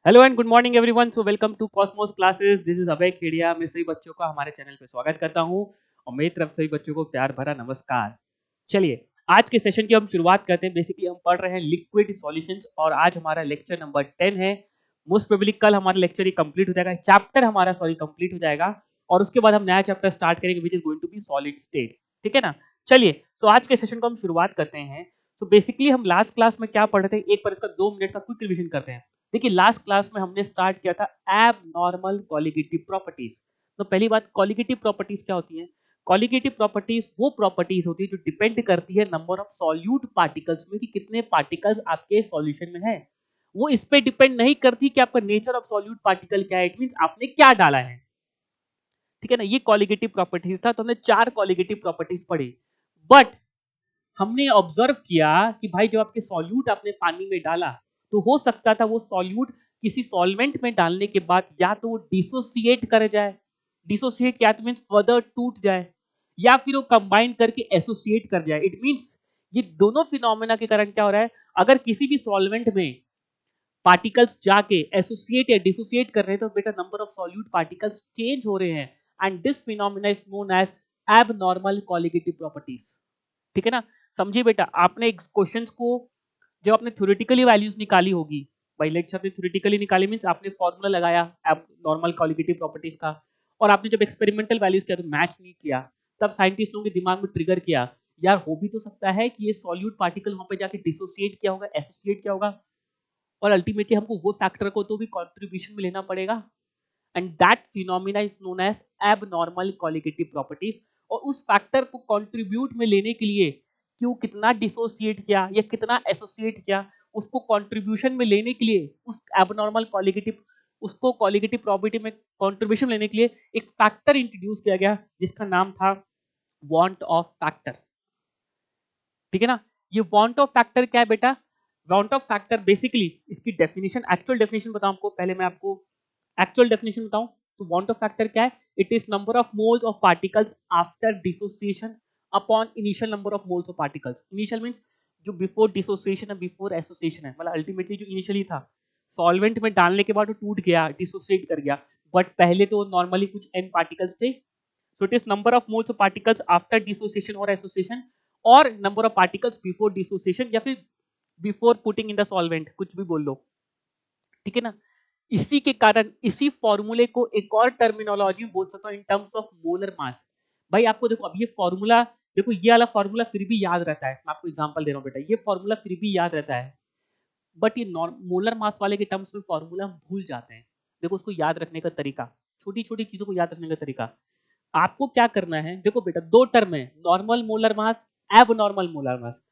Hello and good morning everyone. So welcome to Cosmos classes. This is Abhay Khedia. मैं सभी बच्चों का हमारे चैनल पे स्वागत करता हूं और मेरी तरफ सभी बच्चों को प्यार भरा नमस्कार। चलिए आज के सेशन की हम शुरुआत करते हैं। बेसिकली हम पढ़ रहे हैं लिक्विड सॉल्यूशंस और आज हमारा लेक्चर नंबर 10 है। मोस्ट प्रोबेबली कल हमारा लेक्चर ही कंप्लीट हो जाएगा, चैप्टर हमारा कंप्लीट हो जाएगा और उसके बाद हम नया चैप्टर स्टार्ट करेंगे which is going to be solid state. ठीक है ना। चलिए सो आज के सेशन को हम शुरुआत करते हैं। तो बेसिकली हम लास्ट क्लास में क्या पढ़ रहे थे, एक बार इसका 2 मिनट का क्विक रिवीजन करते हैं। देखिए लास्ट क्लास में हमने स्टार्ट किया था एबनॉर्मल कॉलिगेटिव प्रॉपर्टीज। तो पहली बात, कॉलिगेटिव प्रॉपर्टीज क्या होती है? कॉलिगेटिव प्रॉपर्टीज वो प्रॉपर्टीज होती है जो डिपेंड करती है नंबर ऑफ सॉल्यूट पार्टिकल्स में, कि कितने पार्टिकल्स आपके सॉल्यूशन में है। वो इस पे डिपेंड नहीं करती कि आपका नेचर ऑफ सॉल्यूट पार्टिकल क्या है, इट मींस आपने क्या डाला है। ठीक है ना। ये कॉलिगेटिव प्रॉपर्टीज था। तो हमने 4 कॉलिगेटिव प्रॉपर्टीज पढ़ी। बट हमने ऑब्जर्व किया कि भाई जब आपके सॉल्यूट आपने पानी में डाला तो हो सकता था वो सॉल्यूट किसी सॉल्वेंट में डालने के बाद या तो वो डिसोसिएट कर जाए, डिसोसिएट क्या मींस फर्दर टूट जाए, या फिर वो कंबाइन करके एसोसिएट कर जाए। इट मींस ये दोनों फिनोमेना के कारण क्या हो रहा है, अगर किसी भी सॉल्वेंट में पार्टिकल्स जाके एसोसिएट या डिसोसिएट कर रहे हैं तो बेटा number of solute particles change हो रहे हैं and this phenomena is known as abnormal colligative properties. ठीक है ना। समझिए बेटा, आपने क्वेश्चंस को जब आपने थ्योरेटिकली वैल्यूज निकाली होगी, भाई लेट्स आपने थ्योरेटिकली निकाली मींस आपने फॉर्मूला लगाया एबनॉर्मल कॉलिगेटिव प्रॉपर्टीज का, और आपने जब एक्सपेरिमेंटल वैल्यूज किया तो मैच नहीं किया, तब साइंटिस्ट लोगों के दिमाग में ट्रिगर किया, यार हो भी तो सकता है कि ये सॉल्यूट पार्टिकल वहां पे जाके डिसोसिएट किया होगा, एसोसिएट किया होगा, और अल्टीमेटली हमको वो फैक्टर को तो भी कंट्रीब्यूशन में लेना पड़ेगा and that phenomena is known as abnormal colligative properties. और उस फैक्टर को कंट्रीब्यूट में लेने के लिए क्यों कितना डिसोसिएट किया या कितना एसोसिएट किया, उसको कंट्रीब्यूशन में लेने के लिए उस एबनॉर्मल कॉलिगेटिव उसको कॉलिगेटिव प्रॉपर्टी में कंट्रीब्यूशन लेने के लिए एक फैक्टर इंट्रोड्यूस किया गया जिसका नाम था वांट ऑफ फैक्टर। ठीक है ना। ये वांट ऑफ फैक्टर क्या है बेटा? वांट ऑफ फैक्टर बेसिकली इसकी डेफिनेशन, एक्चुअल डेफिनेशन बताऊं आपको, पहले मैं आपको एक्चुअल डेफिनेशन बताऊं तो वांट ऑफ फैक्टर क्या है? It is number of moles of particles after dissociation upon initial number of moles of particles. Initial means जो बिफोर डिसोसिएशन है, बिफोर एसोसिएशन है, मतलब अल्टीमेटली जो इनिशियली था सॉल्वेंट में डालने के बाद वो टूट गया, डिसोसिएट कर गया, बट पहले तो नॉर्मली कुछ n पार्टिकल्स थे। So it is number of moles of particles after dissociation और एसोसिएशन, और number of particles before dissociation या फिर before putting in the solvent, कुछ भी बोल लो। ठीक है ना। इसी के कारण इसी फॉर्मूले को एक और टर्मिनोलॉजी बोल सकता हूं in terms of molar mass. भाई आपको देखो, अब ये फॉर्मूला देखो, ये वाला फॉर्मूला फिर भी याद रहता है। मैं आपको एग्जांपल दे रहा हूं बेटा, ये फॉर्मूला फिर भी याद रहता है, बट ये मोलर मास वाले के टर्म्स में फॉर्मूला हम भूल जाते हैं। देखो उसको याद रखने का तरीका, छोटी छोटी चीजों को याद रखने का तरीका, आपको क्या करना है, देखो बेटा दो टर्म है, normal molar mass, abnormal molar mass.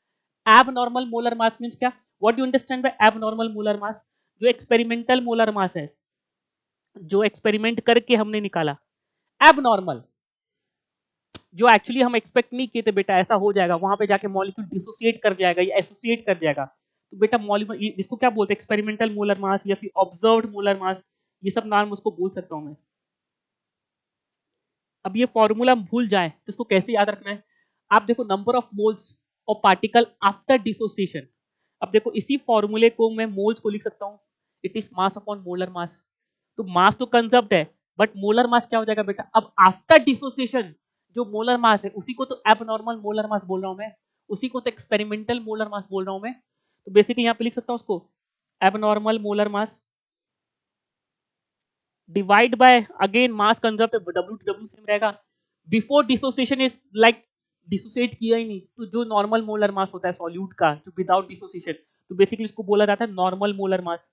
Abnormal molar mass means क्या? What do understand by abnormal molar mass? जो एक्सपेरिमेंटल मोलर मास है, जो एक्सपेरिमेंट करके हमने निकाला। एबनॉर्मल जो एक्चुअली हम एक्सपेक्ट नहीं किए थे बेटा ऐसा हो जाएगा, वहां पे जाके मॉलिक्यूल डिसोसिएट कर जाएगा या एसोसिएट कर जाएगा, तो बेटा मॉलिक्यूल इसको क्या बोलते हैं? एक्सपेरिमेंटल मोलर मास या फिर ऑब्जर्व्ड मोलर मास, ये सब नाम उसको बोल सकता हूं मैं। अब ये फॉर्मूला हम भूल जाए तो इसको कैसे याद रखना है? आप देखो number of moles of particle after dissociation. अब देखो इसी फॉर्मूले को मैं मोल्स को लिख सकता हूँ, it is mass upon molar mass. तो मास तो कंजर्व्ड है, बट मोलर मास क्या हो जाएगा बेटा? अब आफ्टर डिसोसिएशन जो मोलर मास है उसी को तो एबनॉर्मल मोलर मास बोल रहा हूं मैं, उसी को तो एक्सपेरिमेंटल मोलर मास बोल रहा हूं मैं। तो बेसिकली यहाँ पे लिख सकता हूँ उसको abnormal molar mass divide by again mass conserved, W to W same रहेगा। Before dissociation is like dissociate किया ही नहीं, तो जो नॉर्मल मोलर मास होता है सॉल्यूट का जो विदाउट डिसोसिएशन, तो बेसिकली इसको बोला जाता है नॉर्मल मोलर मास।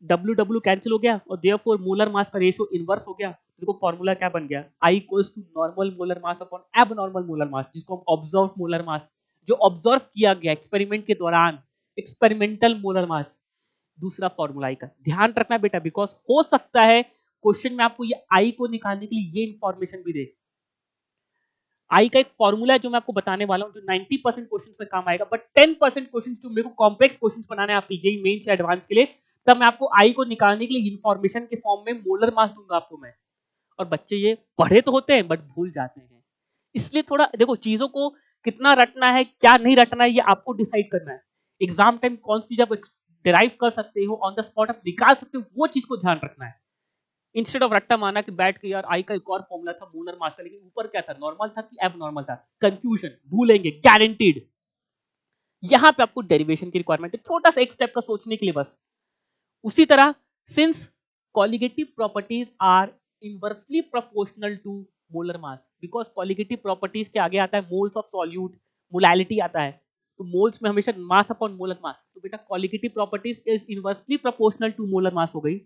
W कैंसिल हो गया और देयरफॉर मोलर मास का रेशियो इनवर्स हो गया। देखो फॉर्मूला क्या बन गया? I equals to normal molar mass upon abnormal molar mass, जिसको हम ऑब्जर्व मोलर मास, जो ऑब्जर्व किया गया एक्सपेरिमेंट के दौरान, एक्सपेरिमेंटल मोलर मास। दूसरा फॉर्मूला आई का ध्यान रखना बेटा, बिकॉज हो सकता है क्वेश्चन में आपको ये आई को निकालने के लिए ये इंफॉर्मेशन भी दे। आई का एक फॉर्मूला है जो मैं आपको बताने वाला हूं, जो 90% क्वेश्चन में काम आएगा, बट 10% क्वेश्चन जो मेरे को कॉम्प्लेक्स क्वेश्चन बनाने हैं आपकी जेईई मेंस या एडवांस के लिए, तब मैं आपको आई को निकालने के लिए इंफॉर्मेशन के फॉर्म में मोलर मास दूंगा आपको मैं। और बच्चे ये पढ़े तो होते हैं बट भूल जाते हैं, इसलिए थोड़ा देखो चीजों को कितना रटना है क्या नहीं रटना है ये आपको डिसाइड करना है। एग्जाम टाइम कौन सी चीज आप डिराइव कर सकते हो, ऑन द स्पॉट आप निकाल सकते हो, वो चीज को ध्यान रखना है। इंस्टेड ऑफ रट्टा माना कि बैठ के यार आई का एक और फॉर्मूला था मोलर मास का, लेकिन ऊपर क्या था, नॉर्मल था कि एब नॉर्मल था, कंफ्यूजन, भूलेंगे गारंटीड। यहां पे आपको डेरिवेशन की रिक्वायरमेंट है, छोटा सा एक स्टेप का सोचने के लिए बस। उसी तरह since colligative properties are inversely proportional to molar mass, because colligative properties के आगे आता है मोल्स ऑफ सॉल्यूट, मोलैलिटी आता है, तो मोल्स में हमेशा मास अपॉन मोलर मास, तो बेटा colligative properties is inversely proportional to molar mass हो गई।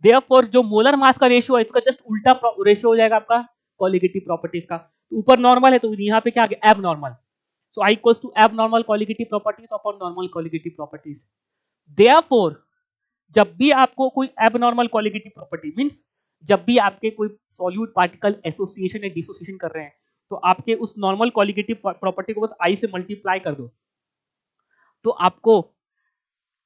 देयरफॉर जो मोलर मास का रेशियो है इसका जस्ट उल्टा रेशियो हो जाएगा आपका कॉलिगेटिव प्रॉपर्टीज का। तो ऊपर नॉर्मल है तो यहाँ पे क्या आ गया, abnormal. So i equals to abnormal colligative properties upon normal colligative properties. Therefore जब भी आपको कोई एबनॉर्मल कॉलिगेटिव प्रॉपर्टी मींस जब भी आपके कोई सॉल्यूट पार्टिकल एसोसिएशन या डिसोसिएशन कर रहे हैं, तो आपके उस नॉर्मल कॉलिगेटिव प्रॉपर्टी को बस आई से मल्टीप्लाई कर दो, तो आपको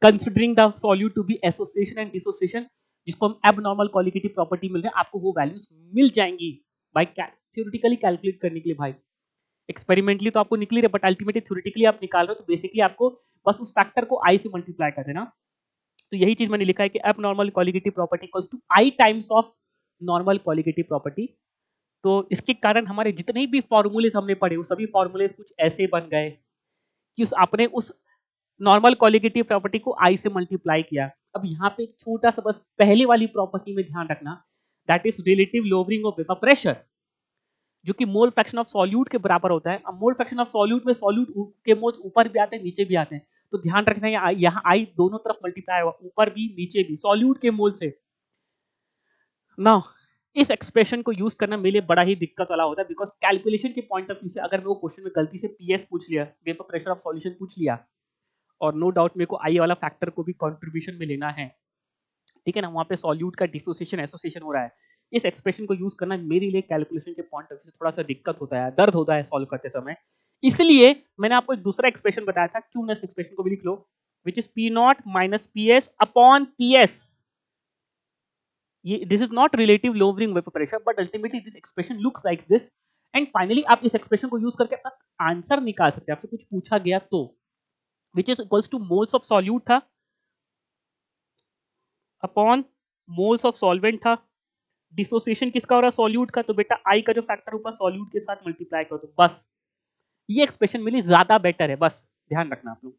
considering the solute to be association and dissociation, जिसको हम एबनॉर्मल कॉलिगेटिव प्रॉपर्टी मिल रहे हैं, आपको वो वैल्यूज मिल जाएंगी बाय थ्योरेटिकली कैलकुलेट करने के लिए। भाई एक्सपेरिमेंटली तो आपको निकली रहे, बट अल्टीमेटली थ्योरेटिकली आप निकाल रहे हो, तो बेसिकली आपको बस उस फैक्टर को आई से मल्टीप्लाई कर देना। तो यही चीज मैंने लिखा है कि abnormal colligative property equals to I times of normal colligative property. तो इसके कारण हमारे जितने भी फॉर्मूलेस हमने पढ़े वो सभी फॉर्मूलेस कुछ ऐसे बन गए कि आपने उस नॉर्मल कॉलिगेटिव प्रॉपर्टी को आई से मल्टीप्लाई किया। अब यहाँ पे एक छोटा सा बस पहले वाली प्रॉपर्टी में ध्यान रखना, that is relative lowering of vapour pressure, जो कि मोल फ्रैक्शन ऑफ सॉल्यूट के बराबर होता है। अब मोल फ्रैक्शन ऑफ सॉल्यूट में सॉल्यूट के मोल्स ऊपर भी आते हैं नीचे भी आते हैं, तो ध्यान रखना यहाँ आई दोनों तरफ मल्टीप्लाई हुआ, ऊपर भी नीचे भी सॉल्यूट के मोल से। नाउ इस एक्सप्रेशन को यूज करना मेरे लिए बड़ा ही दिक्कत वाला होता है, बिकॉज कैलकुलेशन के पॉइंट ऑफ व्यू से अगर मैं वो क्वेश्चन में गलती से पीएस पूछ लिया, वेपर प्रेशर ऑफ सॉल्यूशन पूछ लिया, और नो डाउट मेरे को आई वाला फैक्टर को भी कंट्रीब्यूशन में लेना है, ठीक है ना, वहां पे सॉल्यूट का डिसोसिएशन एसोसिएशन हो रहा है, इस एक्सप्रेशन को यूज करना मेरे लिए कैलकुलेशन के पॉइंट ऑफ व्यू से थोड़ा सा दिक्कत होता है, दर्द होता है सॉल्व करते समय। इसलिए मैंने आपको एक दूसरा एक्सप्रेशन बताया था, क्यों ना इस एक्सप्रेशन को भी लिख लो, which is P naught minus P S upon P S. ये this is not relative lowering vapour pressure, but ultimately this expression looks like this. And finally आप इस एक्सप्रेशन को यूज करके अपना आंसर निकाल सकते हैं, आपसे कुछ पूछा गया तो, which is equals two moles of solute था अपॉन मोल्स ऑफ सॉल्वेंट था। डिसोसिएशन किसका हो रहा है, सॉल्यूट का, तो बेटा आई का जो फैक्टर ऊपर सॉल्यूट के साथ मल्टीप्लाई कर दो, बस ये एक्सप्रेशन मेरे लिए ज्यादा बेटर है, बस ध्यान रखना आप लोग,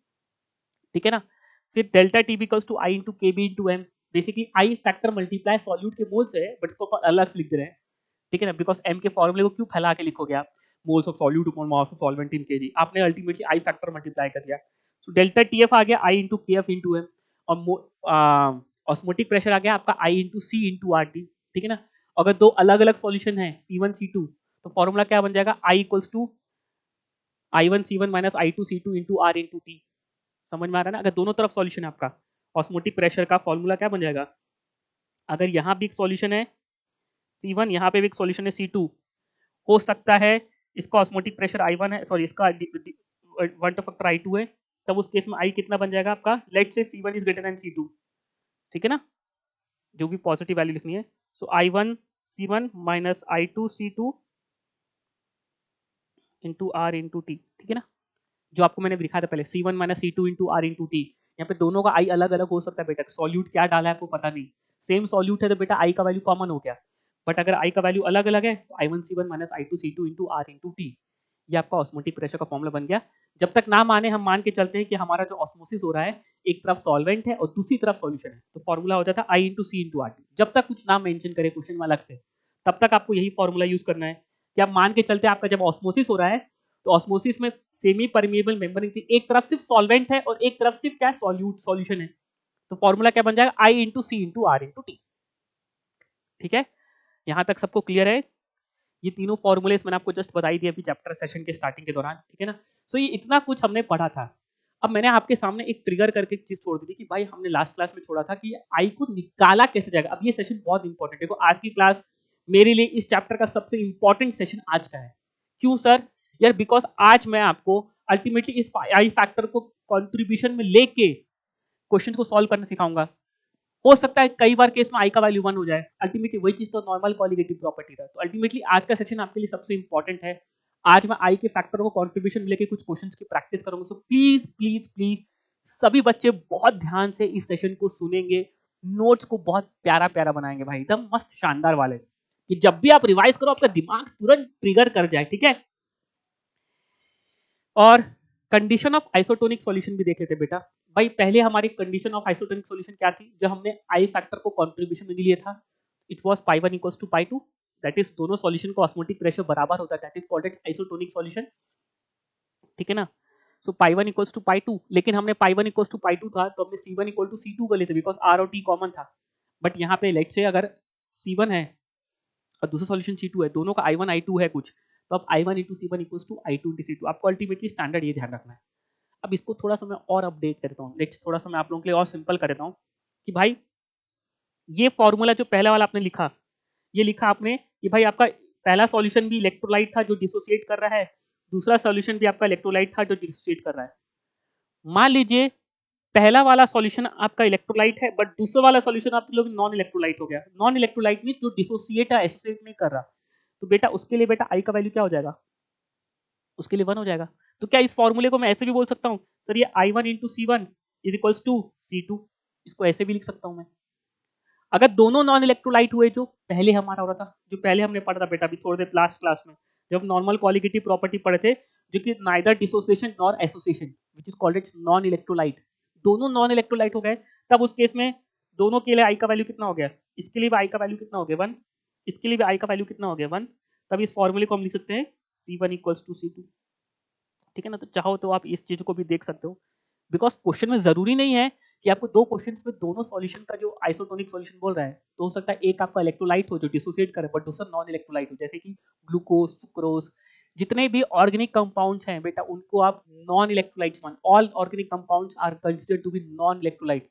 ठीक है ना। फिर delta T becomes to i into K B into M, basically i factor multiply solute के मोल से है, बट इसको अलग से लिख दे रहे हैं, ठीक है ना, बिकॉज एम के फॉर्मूले को क्यों फैला के लिखोगे आप, moles of solute upon mass of solvent in KG, आपने अल्टीमेटली आई फैक्टर मल्टीप्लाई कर दिया, तो डेल्टा टी एफ आ गया आई इंटू के एफ इंटू एम, और ऑस्मोटिक प्रेशर आ गया आपका आई into C into R T, ठीक है ना। अगर दो अलग अलग सॉल्यूशन है C1 C2, तो फॉर्मूला क्या बन जाएगा, i equals to I1 C1 minus I2 C2 into R into T. समझ में आ रहा है ना, अगर दोनों तरफ सॉल्यूशन है आपका, ऑस्मोटिक प्रेशर का फॉर्मूला क्या बन जाएगा, अगर यहाँ भी एक सॉल्यूशन है C1, यहाँ पे भी एक सॉल्यूशन है C2, हो सकता है इसका ऑस्मोटिक प्रेशर I1 है, सॉरी इसका वन टू फैक्टर I2 है, तब उस केस में I कितना बन जाएगा आपका, let's say C1 is greater than C2, ठीक है ना, जो भी पॉजिटिव वैल्यू लिखनी है, so I1 C1 minus I2 C2 into R into T, ठीक है ना, जो आपको मैंने दिखाया था पहले, C1 minus C2 into R into T. यहाँ पे दोनों का आई अलग अलग हो सकता है बेटा, सॉल्यूट क्या डाला है आपको पता नहीं, सेम सॉल्यूट है तो बेटा आई का वैल्यू कॉमन हो गया, बट अगर आई का वैल्यू अलग अलग है तो I1 C1 minus I2 C2 into R into T, ये आपका ऑस्मोटिक प्रेशर का फॉर्मूला बन गया। जब तक ना माने हम मान के चलते हैं कि हमारा जो ऑस्मोसिस हो रहा है, एक तरफ सॉल्वेंट है और दूसरी तरफ सॉल्यूशन है, तो फॉर्मूला हो जाता है आई into C into R T. जब तक कुछ ना मेंशन करे क्वेश्चन में अलग से, तब तक आपको यही फॉर्मूला यूज करना है कि आप मान के चलते हैं आपका जब ऑस्मोसिस हो रहा है, तो ऑस्मोसिस में सेमी परमिएबल मेम्ब्रेन थी, एक तरफ सिर्फ सॉल्वेंट है और एक तरफ सिर्फ क्या सॉल्यूशन है, तो फॉर्मूला क्या बन जाएगा, i into C into R into T, ठीक है। यहां तक सबको क्लियर है, ये तीनों फॉर्मूलेस मैंने आपको जस्ट बताई दी अभी चैप्टर सेशन के स्टार्टिंग के दौरान, ठीक है ना। सो ये इतना कुछ हमने पढ़ा था। अब मैंने आपके सामने एक ट्रिगर करके चीज छोड़ दी थी कि भाई हमने लास्ट क्लास में छोड़ा था कि आई को निकाला कैसे जाएगा। अब ये सेशन बहुत इंपॉर्टेंट है, देखो आज की क्लास मेरे लिए इस चैप्टर का सबसे इंपॉर्टेंट सेशन आज का है। क्यों सर, यार बिकॉज आज मैं आपको अल्टीमेटली इस आई फैक्टर को कॉन्ट्रीब्यूशन में लेके क्वेश्चन को सॉल्व करना सिखाऊंगा। हो सकता है कई बार केस में आई का वैल्यू 1 हो जाए, अल्टीमेटली वही चीज तो नॉर्मल कॉलिगेटिव प्रॉपर्टी था। तो अल्टीमेटली आज का सेशन आपके लिए सबसे इंपॉर्टेंट है। आज मैं आई के फैक्टर को कंट्रीब्यूशन लेके कुछ क्वेश्चंस की प्रैक्टिस करूंगा, सो प्लीज प्लीज प्लीज सभी बच्चे बहुत ध्यान से इस सेशन को सुनेंगे, नोट्स को बहुत प्यारा-प्यारा बनाएँगे भाई, एकदम मस्त शानदार वाले, कि जब भी आप रिवाइज़ करो आपका दिमाग तुरंत ट्रिगर कर जाए, ठीक है? और कंडीशन ऑफ आइसोटोनिक सॉल्यूशन भी देख लेते हैं बेटा। भाई पहले हमारी कंडीशन ऑफ आइसोटोनिक सॉल्यूशन क्या थी? जब हमने आई फैक्टर को कंट्रीब्यूशन में नहीं लिया था, it was pi 1 equals to pi 2, that is दोनों सॉल्यूशन का ऑस्मोटिक प्रेशर बराबर होता है, that is called as isotonic solution, ठीक है ना? सो पाई 1 इक्वल्स टू पाई 2, लेकिन हमने पाई 1 इक्वल्स टू पाई 2 था, तो हमने C1 इक्वल टू C2 कर लिए थे बिकॉज़ R और T कॉमन था। बट यहाँ पे लेट्स से अगर C1 है और दूसरा सॉल्यूशन C2 है, दोनों का I1 I2 है कुछ, तो अब I1 into C1 equals to I2 into C2, आपको अल्टीमेटली स्टैंडर्ड ये ध्यान रखना है। अब इसको थोड़ा-सा मैं और अपडेट करता हूँ, लेट्स थोड़ा-सा मैं आप लोगों के लिए और सिंपल कर देता हूँ, कि भाई ये फ़ॉर्मूला जो पहला वाला आपने लिखा, ये लिखा आपने कि भाई आपका पहला सॉल्यूशन भी इलेक्ट्रोलाइट था जो डिसोसिएट कर रहा है, दूसरा सॉल्यूशन भी आपका इलेक्ट्रोलाइट था जो डिसोसिएट कर रहा है। मान लीजिए पहला वाला सॉल्यूशन आपका इलेक्ट्रोलाइट है बट दूसरा वाला सॉल्यूशन आप लोग नॉन इलेक्ट्रोलाइट हो गया। नॉन इलेक्ट्रोलाइट मीन्स जो डिसोसिएट है, एसोसिएट नहीं कर रहा। तो बेटा उसके लिए बेटा आई का वैल्यू क्या हो जाएगा? उसके लिए 1 हो जाएगा। तो क्या इस फॉर्मूले को मैं ऐसे भी बोल सकता हूँ, सर ये I1 into C1 is equals to C2, इसको ऐसे भी लिख सकता हूँ मैं। अगर दोनों नॉन इलेक्ट्रोलाइट हुए जो पहले हमारा हो रहा था, जो पहले हमने पढ़ा था बेटा अभी थोड़ी देर लास्ट क्लास में, जब नॉर्मल क्वालिटेटिव प्रॉपर्टी पढ़े थे, जो कि neither dissociation nor association which is called its non electrolyte, दोनों नॉन इलेक्ट्रोलाइट हो गए, तब उस केस में दोनों के लिए आई का वैल्यू कितना हो गया? इसके लिए भी आई का वैल्यू कितना हो गया? 1, इसके लिए भी आई का वैल्यू कितना हो गया? 1। तब इस फॉर्मूले को हम लिख सकते हैं C1 इक्वल्स टू C2, ठीक है ना? तो चाहो तो आप इस चीज को भी देख सकते हो, बिकॉज क्वेश्चन में जरूरी नहीं है कि आपको दो क्वेश्चंस में दोनों सॉल्यूशन का जो आइसोटोनिक सॉल्यूशन बोल रहा है, तो हो सकता है एक आपका इलेक्ट्रोलाइट हो जो डिसोसिएट करे बट दूसरा नॉन इलेक्ट्रोलाइट हो, जैसे कि ग्लूकोज, सुक्रोज, जितने भी ऑर्गेनिक कंपाउंड्स हैं बेटा उनको आप नॉन इलेक्ट्रोलाइट्स मान, all organic compounds are considered to be non electrolyte.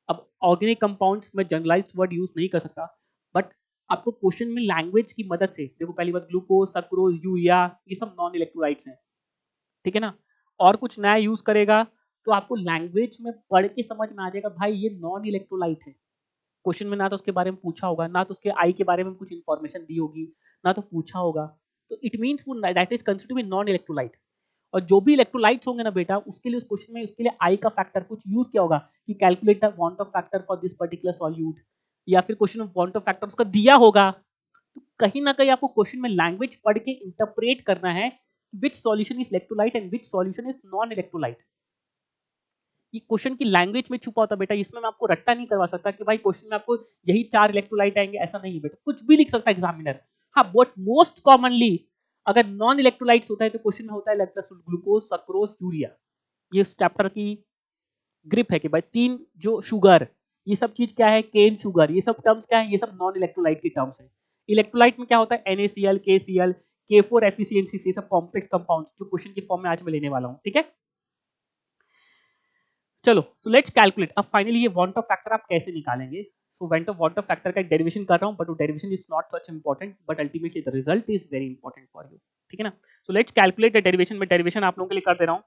अब ऑर्गेनिक कंपाउंड्स में जनरलाइज्ड वर्ड यूज नहीं कर सकता, बट आपको क्वेश्चन में लैंग्वेज की मदद से देखो, पहली बात ग्लूकोज, सक्रोज, यूरिया, ये सब नॉन इलेक्ट्रोलाइट्स हैं, ठीक है ना? और कुछ नया यूज करेगा तो आपको लैंग्वेज में पढ़ के समझ में आ जाएगा भाई ये नॉन इलेक्ट्रोलाइट है। क्वेश्चन में ना तो उसके बारे में पूछा होगा, ना तो उसके आई के बारे में कुछ इन्फॉर्मेशन दी होगी, ना तो पूछा होगा, तो इट मीन्स वो that is considered to be non electrolyte. और जो भी इलेक्ट्रोलाइट्स होंगे ना बेटा उसके लिए उस क्वेश्चन में उसके लिए आई का फैक्टर कुछ यूज किया होगा कि calculate the want Hoff factor for this particular solute, या फिर क्वेश्चन में वांट ऑफ फैक्टर उसका दिया होगा। तो कहीं ना कहीं आपको क्वेश्चन में लैंग्वेज पढ़ के इंटरप्रेट करना है which solution is electrolyte and which solution is non electrolyte. ये क्वेश्चन की लैंग्वेज में छुपा होता है बेटा, इसमें मैं आपको रट्टा नहीं करवा सकता कि भाई क्वेश्चन में आपको यही 4 इलेक्ट्रोलाइट आएंगे, ऐसा नहीं है बेटा, कुछ भी लिख सकता है एग्जामिनर। हाँ बट मोस्ट कॉमनली अगर नॉन इलेक्ट्रोलाइट्स होता है तो क्वेश्चन में होता है लैक्टोज, ग्लूकोज, सक्रोज, यूरिया। ये इस चैप्टर की ग्रिप है कि भाई 3 जो शुगर, ये सब चीज क्या है? केन शुगर, ये सब टर्म्स क्या है? ये सब नॉन इलेक्ट्रोलाइट की टर्म्स है। इलेक्ट्रोलाइट में क्या होता है? NaCl, KCl, K4 एफिशिएंसी, ये सब कॉम्प्लेक्स कंपाउंड्स जो क्वेश्चन के फॉर्म में आज मैं लेने वाला हूँ, ठीक है? चलो सो लेट्स कैलकुलेट। अब फाइनली ये वांट ऑफ फैक्टर आप कैसे निकालेंगे? सो वांट ऑफ फैक्टर का एक डेरिवेशन कर रहा हूं, बट वो derivation is not such important, but ultimately the result is very important for you, ठीक है ना? So let's calculate the derivation. में डेरिवेशन आप लोगों के लिए कर दे रहा हूं,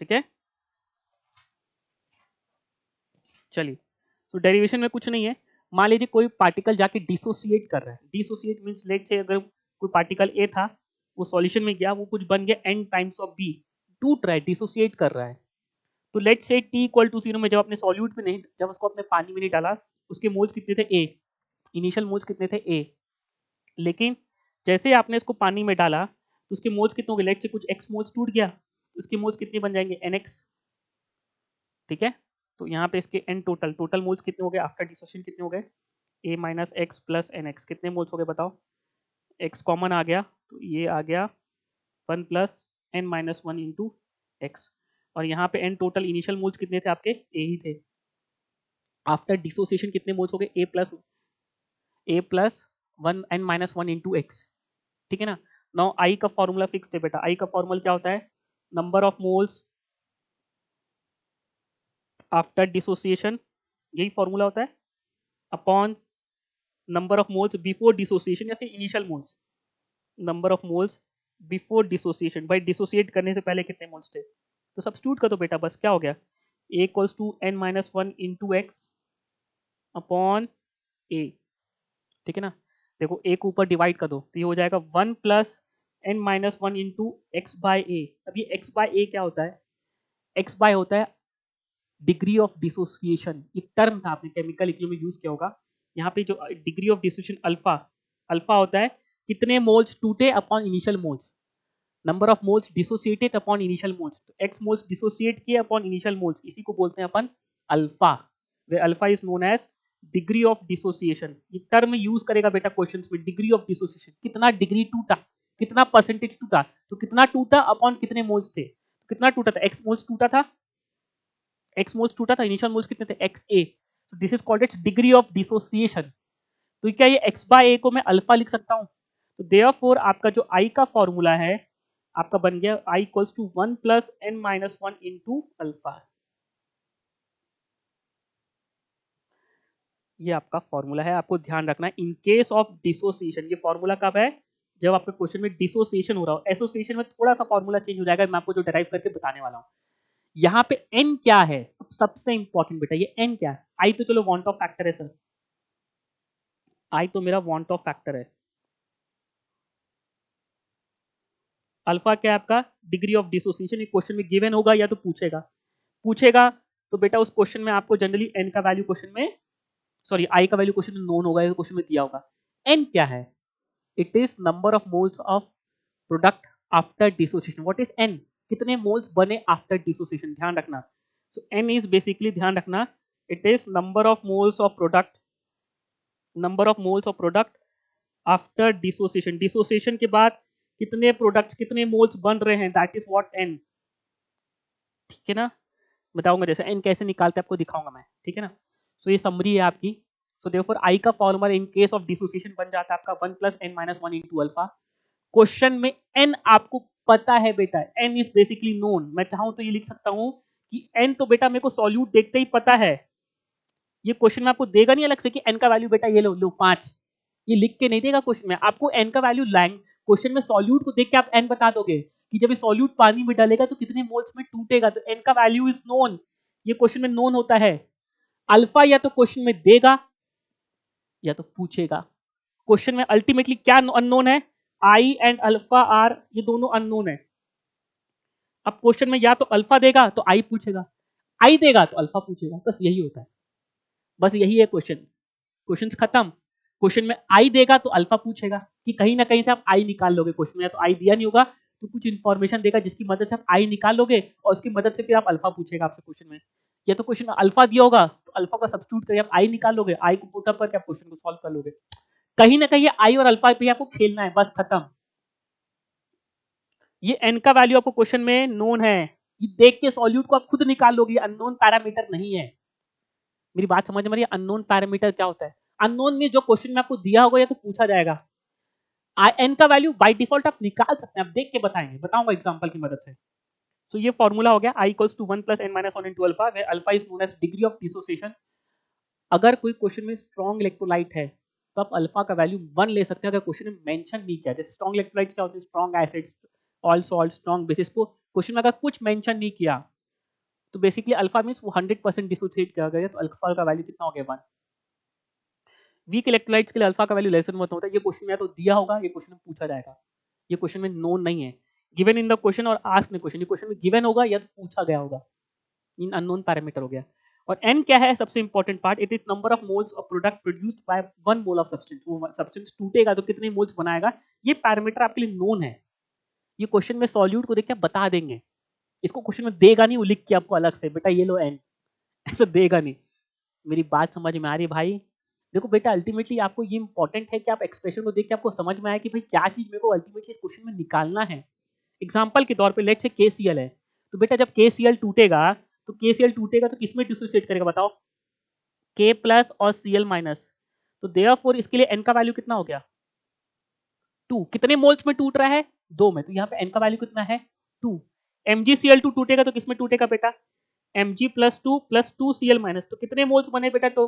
ठीक है? चलिए, सो डेरिवेशन में कुछ नहीं है। मान लीजिए कोई पार्टिकल जाके डिसोसिएट कर रहा है। डिसोसिएट मींस लेट्स से अगर कोई पार्टिकल ए था, वो सॉल्यूशन में गया, वो कुछ बन गया n टाइम्स ऑफ b, टूट रहा है, डिसोसिएट कर रहा है। तो let's say t equal to 0 में जब अपने सॉल्यूट में नहीं, जब उसको अपने पानी में नहीं डाला, उसके मोल्स कितने थे? a, इनिशियल मोल्स कितने थे? a। लेकिन जैसे आपने इसको पानी में डाला तो उसके मोल्स कितने हो गए? लेट्स से कुछ x मोल्स टूट गया, तो उसके मोल्स कितने बन जाएंगे? nx, ठीक है? तो यहाँ पे इसके n टोटल मोल्स कितने हो गए आफ्टर डिसोसिएशन? कितने हो गए? a minus x plus n x. कितने मोल्स हो गए बताओ? x कॉमन आ गया तो ये आ गया 1 plus N minus one into x. और यहाँ पे n टोटल इनिशियल मोल्स कितने थे आपके? a ही थे। आफ्टर डिसोसिएशन कितने मोल्स हो गए? a plus one n minus one into x, ठीक है ना? नाउ आई का फॉर्मूला फिक्स है बेटा। आई का फॉर्मूला क्या होता है? Number of moles after dissociation, यही फॉर्मूला होता है, upon number of moles before dissociation या फिर initial moles. Number of moles before dissociation, भाई डिसोसिएट करने से पहले कितने मोल्स थे? तो सब्स्टिट्यूट कर दो बेटा, बस क्या हो गया? a equals to N minus one into X upon A, ठीक है ना? देखो a को ऊपर डिवाइड कर दो तो ये हो जाएगा 1 plus N minus one into X by A. अब ये एक्स बाई ए क्या होता है? एक्स बाय होता है डिग्री ऑफ डिसोसिएशन, एक टर्म था आपने केमिकल इक्विलिब्रियम में यूज किया होगा। यहाँ पे जो degree of dissociation alpha, alpha होता है कितने मोल्स टूटे upon initial moles, number of moles dissociated upon initial moles, तो एक्स मोल्स डिसोसिएट किए अपॉन इनिशियल मोल्स, इसी को बोलते हैं अपन alpha, where alpha is known as degree of dissociation. ये टर्म यूज करेगा बेटा क्वेश्चंस में, डिग्री ऑफ डिसोसिएशन, कितना डिग्री टूटा, कितना परसेंटेज टूटा, तो कितना टूटा अपॉन कितने मोल्स थे, तो कितना टूटा था, एक्स मोल्स टूटा था, एक्स मोल्स टूटा था, इनिशियल मोल्स कितने थे, एक्स ए, तो this is called its degree of dissociation. तो क्या ये एक्स बाय ए को मैं अल्फा लिख सकता हूं, तो देयरफॉर आपका जो आई का फॉर्मूला है आपका बन गया i equals to 1 plus N minus 1 into alpha. ये आपका फॉर्मूला है, आपको ध्यान रखना है इन केस ऑफ डिसोसिएशन। ये फॉर्मूला कब है, जब आपके क्वेश्चन में डिसोसिएशन हो रहा हो, एसोसिएशन में थोड़ा सा फॉर्मूला चेंज हो जाएगा, मैं आपको जो डेराइव करके बताने वाला हूं। यहाँ पे n क्या है, सबसे इंपॉर्टेंट बेटा ये n क्या है, आई तो चलो वांट ऑफ फैक्टर है सर, आई तो मेरा वांट ऑफ फैक्टर है, अल्फा क्या है आपका डिग्री ऑफ डिसोसिएशन। ये क्वेश्चन में गिवन होगा या तो पूछेगा, पूछेगा तो बेटा उस क्वेश्चन में आपको जनरली n का वैल्यू क्वेश्चन में, सॉरी आई का वैल्यू क्वेश्चन में नोन होगा, क्वेश्चन में दिया होगा। n क्या है, it is number of moles of product after dissociation. What is n, कितने मोल्स बने आफ्टर डिसोसिएशन, ध्यान रखना। सो n इज बेसिकली, ध्यान रखना, it is number of moles of product, number of moles of product after dissociation, dissociation के बाद कितने products कितने मोल्स बन रहे हैं, दैट इज व्हाट n, ठीक है ना। बताऊंगा जैसे n कैसे निकालते हैं आपको दिखाऊंगा मैं, ठीक है ना। सो ये समरी है आपकी। सो देयरफॉर आई का formula in case of dissociation बन जाता है आपका 1 plus n minus 1 into alpha. Question में n आपको पता है बेटा, n इज बेसिकली नोन, मैं चाहूं तो ये लिख सकता हूं कि n तो बेटा मेरे को सॉल्यूट देखते ही पता है, ये क्वेश्चन में आपको देगा नहीं अलग से कि n का वैल्यू बेटा ये लो लो 5, ये लिख के नहीं देगा क्वेश्चन में, आपको n का वैल्यू लाइन क्वेश्चन में सॉल्यूट को देख के आप n बता दोगे कि जब ये सॉल्यूट पानी में डालेगा तो कितने मोल्स में टूटेगा, तो n का वैल्यू इज नोन, ये क्वेश्चन में नोन होता है। अल्फा या तो क्वेश्चन में देगा या तो पूछेगा, क्वेश्चन में अल्टीमेटली क्या अननोन है, आई एंड अल्फा आर, ये दोनों अननोन है। अब क्वेश्चन में या तो अल्फा देगा तो आई पूछेगा, आई देगा तो अल्फा पूछेगा, बस यही होता है, बस यही है क्वेश्चन, क्वेश्चन खत्म। क्वेश्चन में आई देगा तो अल्फा पूछेगा कि कहीं ना कहीं से आप आई निकाल लोगे, क्वेश्चन में या तो आई दिया नहीं होगा तो कुछ इंफॉर्मेशन देगा जिसकी मदद से आप आई निकाल लोगे और उसकी मदद से फिर आप अल्फा पूछेगा आपसे क्वेश्चन में, या तो क्वेश्चन में अल्फा दिया होगा तो अल्फा का सब्स्टिट्यूट करके आप आई निकाल लोगे, आई को पुट अप करके आप क्वेश्चन को सॉल्व कर लोगे। कहीं ना कहीं आई और अल्फा पे आपको खेलना है, बस खत्म। ये एन का वैल्यू आपको क्वेश्चन में नोन है, ये देख के सॉल्यूट को आप खुद निकाल लोगे, अननोन पैरामीटर नहीं है। मेरी बात समझ में आ रही है, अननोन पैरामीटर क्या होता है, अननोन में जो क्वेश्चन में आपको दिया होगा या तो पूछा जाएगा, एन का वैल्यू बाय डिफॉल्ट आप निकाल सकते हैं, आप देख के बताएंगे, बताऊंगा एग्जांपल की मदद से। तो ये फॉर्मूला हो गया i equals to 1 plus n minus 1 into alpha, where alpha is known as degree of dissociation. अगर कोई क्वेश्चन में स्ट्रॉन्ग इलेक्ट्रोलाइट है तो आप अल्फा का वैल्यू 1 ले सकते हैं, अगर क्वेश्चन में मेंशन नहीं किया, जैसे स्ट्रॉन्ग इलेक्ट्रोलाइट्स क्या होते हैं, strong acids, all salt, strong bases, को क्वेश्चन में अगर कुछ मेंशन नहीं किया तो बेसिकली अल्फा मींस वो 100% डिसोसिएट किया गया, तो अल्फा का वैल्यू कितना हो गया 1। वीक इलेक्ट्रोलाइट्स के लिए अल्फा का वैल्यू लेस देन 1 होता है, ये क्वेश्चन में या तो दिया होगा, ये क्वेश्चन में पूछा जाएगा, ये क्वेश्चन में नोन नहीं है, गिवन इन द क्वेश्चन और आस्क्ड इन क्वेश्चन, ये क्वेश्चन में गिवन होगा या तो पूछा गया होगा, इन अननोन पैरामीटर हो गया। और n क्या है, सबसे important part, it is number of moles of product produced by 1 mole of substance, वो सब्सटेंस टूटेगा तो कितने मोल्स बनाएगा, ये पैरामीटर आपके लिए नोन है, ये क्वेश्चन में सॉल्यूट को देख के आप बता देंगे, इसको क्वेश्चन में देगा नहीं वो लिख के आपको अलग से बेटा ये लो n, ऐसा देगा नहीं। मेरी बात समझ में आ रही है भाई, देखो बेटा अल्टीमेटली आपको ये इंपॉर्टेंट है कि आप एक्सप्रेशन को देख के आपको समझ में आए कि भाई क्या चीज मेरे को अल्टीमेटली इस क्वेश्चन में निकालना है। एग्जांपल के तौर पे लेट्स से KCl है, तो बेटा जब KCl टूटेगा तो KCl टूटेगा तो किसमें डिसोसिएट करेगा बताओ, K प्लस और Cl माइनस, तो देयरफॉर इसके लिए n का वैल्यू कितना हो गया 2, कितने मोल्स में टूट रहा है 2 में, तो यहाँ पे n का वैल्यू कितना है 2। MgCl2 टूटेगा तो किसमें टूटेगा बेटा Mg plus 2 plus 2Cl minus, तो कितने मोल्स बने बेटा, तो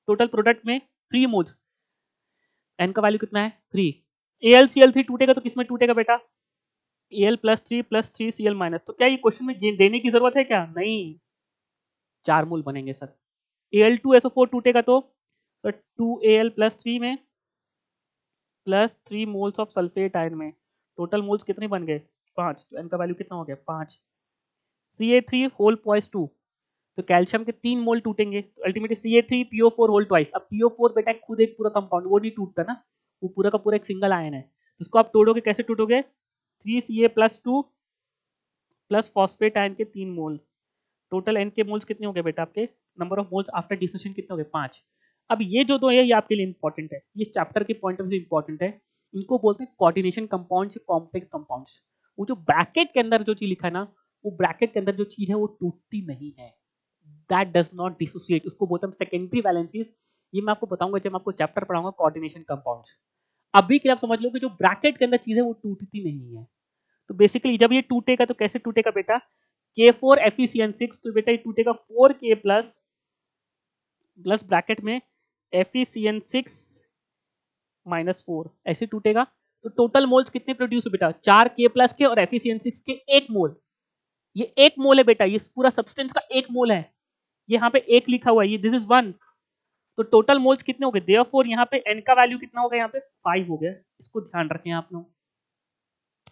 टोटल प्रोडक्ट में 3 मोल्स, n का वैल्यू कितना है 3। AlCl3 टूटेगा तो किसमें टूटेगा बेटा Al प्लस 3 Cl माइनस, तो क्या ये क्वेश्चन में देने की जरूरत है क्या, नहीं, 4 मोल बनेंगे सर। Al2SO4 टूटेगा तो 2Al प्लस 3 में plus 3 moles of sulphate ion में, टोटल मोल्स कितने बन गए 5, तो n का वैल्यू कितना हो गया 5। Ca3 होल पॉइस 2, तो कैल्शियम के 3 मोल टूटेंगे, तो अल्टीमेटली Ca3PO4 होल ट्वाइस। अब PO4 बेटा खुद एक पूरा कंपाउंड, वो नहीं टूटता ना, वो पूरा का पूरा एक सिंगल आयन है, तो उसको आप तोड़ोगे, कैसे टूटोगे? 3Ca+2 प्लस फॉस्फेट आयन के 3 मोल, टोटल एन के मोल्स कितने हो गए बेटा आपके? Number of moles after dissociation कितने हो गए? 5। अब ये जो दो है ये आपके लिए इंपॉर्टेंट है, ये चैप्टर के पॉइंट ऑफ व्यू इंपॉर्टेंट है। इनको बोलते हैं कोऑर्डिनेशन कंपाउंड्स या कॉम्प्लेक्स कंपाउंड्स। वो जो ब्रैकेट के अंदर जो चीज लिखा है ना, वो ब्रैकेट के अंदर जो चीज है वो टूटती नहीं है, दैट डज नॉट डिसोसिएट, उसको बोलते हैं सेकेंडरी वैलेंसीज। ये मैं आपको बताऊंगा जब मैं आपको चैप्टर पढ़ाऊंगा कोऑर्डिनेशन कंपाउंड्स। अभी के आप समझ लो कि जो ब्रैकेट के अंदर चीज है वो टूटती नहीं है। तो बेसिकली जब ये टूटेगा तो कैसे टूटेगा बेटा? K4FeCN6, तो बेटा ये टूटेगा 4K प्लस प्लस ब्रैकेट में FeCN6 -4, ऐसे टूटेगा। तो टोटल मोल्स कितने प्रोड्यूस हो बेटा? 4K प्लस के और FeCN6 के 1 मोल। ये 1 मोल है बेटा, ये पूरा सब्सटेंस का 1 मोल है। ये यहाँ पे 1 लिखा हुआ है, ये दिस इज 1। तो टोटल मोल्स कितने हो गए? देयरफॉर यहाँ पे n का वैल्यू कितना हो गया? यहाँ पे 5 हो गया। इसको ध्यान रखें आप लोग।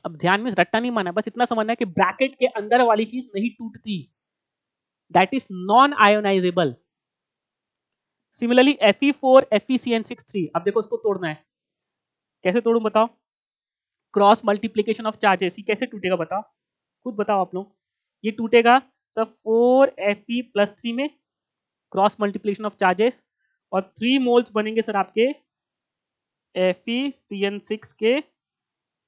अब ध्यान में रट्टा नहीं माना, बस इतना समझना है कि ब्रैकेट के अंदर वाली चीज नहीं टूटती, that is non ionisable. Similarly Fe4FeCN6 3, अब देखो उसको तोड़ना है, कैसे तोड़ूं बताओ? क्रॉस मल्टीप्लीकेशन ऑफ चार्जेस, ये कैसे टूटेगा बताओ? खुद बताओ आप लोग। ये टूटेगा सब 4Fe+3 में क्रॉस मल्टीप्लीकेशन ऑफ चार्जेस, और 3 मोल्स बनेंगे सर आपके FeCN6 के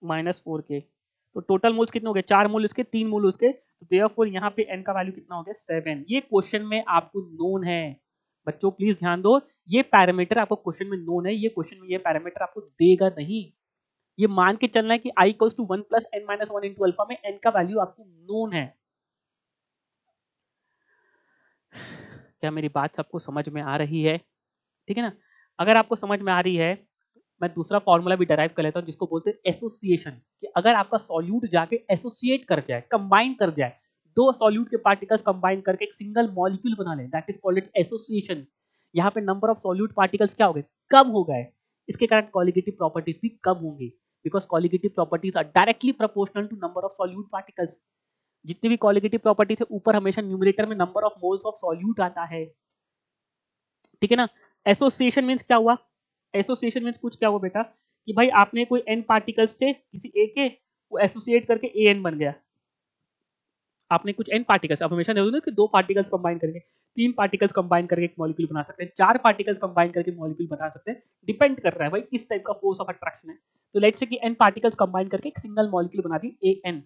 -4 के। तो टोटल मोल्स कितने हो गए? 4 मोल इसके, 3 मोल उसके, तो देयरफॉर यहाँ पे n का वैल्यू कितना हो गया? 7। ये क्वेश्चन में आपको नोन है बच्चों, प्लीज ध्यान दो, ये पैरामीटर आपको क्वेश्चन में नोन है, ये क्वेश्चन में ये पैरामीटर आपको देगा नहीं। ये मान के चलना है कि I = 1 + n-1 into अल्फा में n का वैल्यू आपको नोन है। क्या मेरी बात सबको समझ में आ रही है? ठीक है ना? अगर आपको समझ में आ रही है, मैं दूसरा फॉर्मूला भी डराइव कर लेता हूँ जिसको बोलते हैं एसोसिएशन, कि अगर आपका सॉल्यूट जाके एसोसिएट कर जाए, कंबाइन कर जाए, दो सॉल्यूट के पार्टिकल्स कंबाइन करके एक सिंगल मॉलिक्यूल बना ले, that is called it association. यहाँ पे नंबर ऑफ सॉल्यूट पार्टिकल्स क्या हो गए? कम हो गए। इसके कारण कॉलिगेटिव प्रॉपर्टीज भी कम होंगी, because colligative properties are directly proportional to number of solute particles. जितनी भी कॉलिगेटिव प्रॉपर्टीज है ऊपर हमेशा न्यूमरेटर में number of moles of solute आता है, ठीक है ना? एसोसिएशन मींस क्या हुआ? एसोसिएशन मींस कुछ क्या हुआ बेटा, कि भाई आपने कोई n पार्टिकल्स थे किसी ए के, वो एसोसिएट करके an बन गया। आपने कुछ n पार्टिकल्स, आप हमेशा देखो ना कि 2 पार्टिकल्स कंबाइन करके, 3 पार्टिकल्स कंबाइन करके एक मॉलिक्यूल बना सकते हैं, 4 पार्टिकल्स कंबाइन करके मॉलिक्यूल बना सकते हैं, डिपेंड कर रहा है भाई किस टाइप का फोर्स ऑफ अट्रैक्शन है। तो लेट्स से कि n पार्टिकल्स कंबाइन करके एक सिंगल मॉलिक्यूल बना दी an।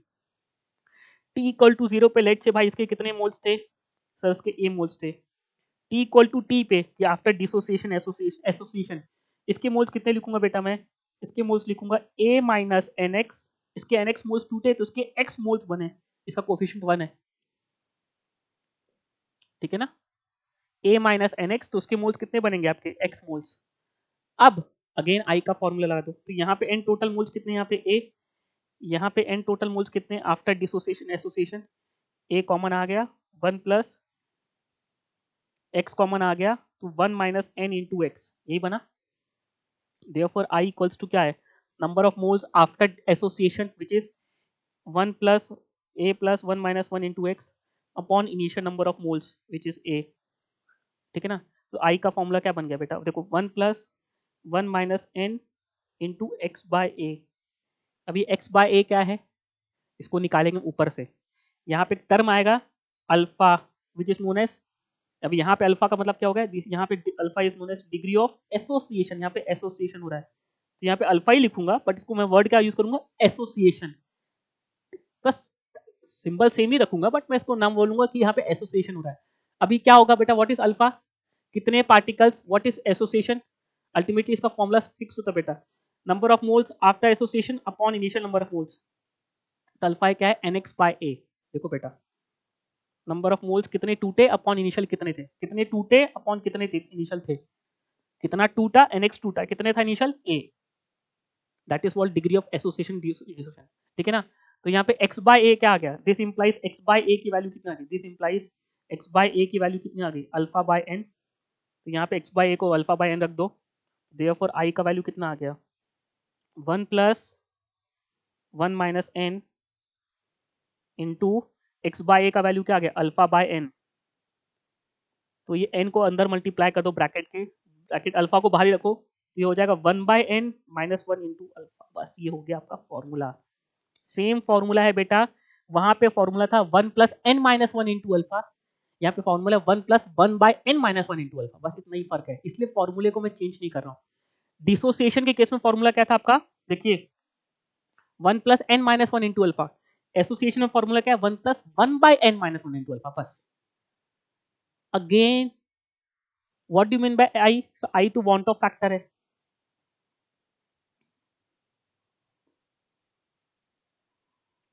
t = 0 पे लेट्स से भाई इसके कितने मोल्स थे? सर इसके a मोल्स थे। t = t पे, कि आफ्टर डिसोसिएशन एसोसिएशन, इसके मोल्स कितने लिखूंगा बेटा मैं? इसके मोल्स लिखूंगा a - nx, इसके nx मोल्स टूटे तो इसके x मोल्स बने, इसका कोफिशिएंट 1 है, ठीक है ना? a - nx, तो उसके मोल्स कितने बनेंगे आपके? x moles. अब अगेन I का फॉर्मूला लगा दो, तो यहाँ पे n टोटल मोल्स कितने? यहाँ पे a, यहाँ पे n टोटल मोल्स कितने after dissociation association? a common आ गया, 1 प्लस x कॉमन आ गया, तो 1 - n into x, यही बना। Therefore I equals to क्या है? Number of moles after association which is 1 plus a plus 1 - 1 into x upon initial number of moles which is a, ठीक है ना? तो I का फॉर्मूला क्या बन गया बेटा? देखो 1 plus 1 - n into x by a। अभी x by a क्या है? इसको निकालेंगे ऊपर से, यहाँ पे टर्म आएगा alpha which is known as, अभी यहाँ पे अल्फा का मतलब क्या होगा? यहाँ पे alpha is known as degree of association, यहाँ पे एसोसिएशन हो रहा है, तो यहाँ पे अल्फा ही लिखूंगा, बट इसको मैं वर्ड क्या यूज करूंगा? एसोसिएशन। बस सिंबल सेम ही रखूंगा, बट मैं इसको नाम बोलूंगा कि यहाँ पे एसोसिएशन हो रहा है। अभी क्या होगा बेटा? What is alpha? कितने particles? What is association? Ultimately इसका फॉर्मूला फिक्स होता है बेटा, number of moles after association upon initial number of moles. तो अल्फा क्या है? nx/a। देखो बेटा, नंबर ऑफ मोल्स कितने टूटे अपॉन इनिशियल कितने थे, कितने टूटे अपॉन कितने इनिशियल थे, कितना टूटा, nx टूटा, कितने था initial? a, that is called degree of association dissociation, ठीक है ना? तो यहाँ पे x by a क्या आ गया? This implies x by a की वैल्यू कितनी आ गई? This implies x by a की वैल्यू कितनी आ गई? Alpha by n। तो यहाँ पे x by a को अल्फा बाय n रख दो, देयरफॉर I का वैल्यू कितना आ गया? 1 plus 1 - n into X by A का वैल्यू क्या आ गया, अल्फा बाय एन। तो ये एन को अंदर मल्टीप्लाई कर दो ब्रैकेट के, ब्रैकेट अल्फा को बाहर ही रखो, तो ये हो जाएगा 1 by N minus 1 into alpha. बस ये हो गया आपका फॉर्मूला। सेम फॉर्मूला है बेटा, वहां पे फॉर्मूला था 1 plus N minus 1 into alpha, यहाँ पे formula 1 plus 1 by N minus 1 into alpha, बस इतना ही फर्क है, इसलिए फॉर्मूले को मैं चेंज नहीं कर रहा हूँ। डिसोसिएशन के केस में फॉर्मूला क्या था आपका, देखिए 1 plus N minus 1 into alpha. Association में फॉर्मूला क्या है, 1 plus 1 by N minus 1 into alpha. बस again what do you mean by i, so i तो वांट ऑफ फैक्टर है।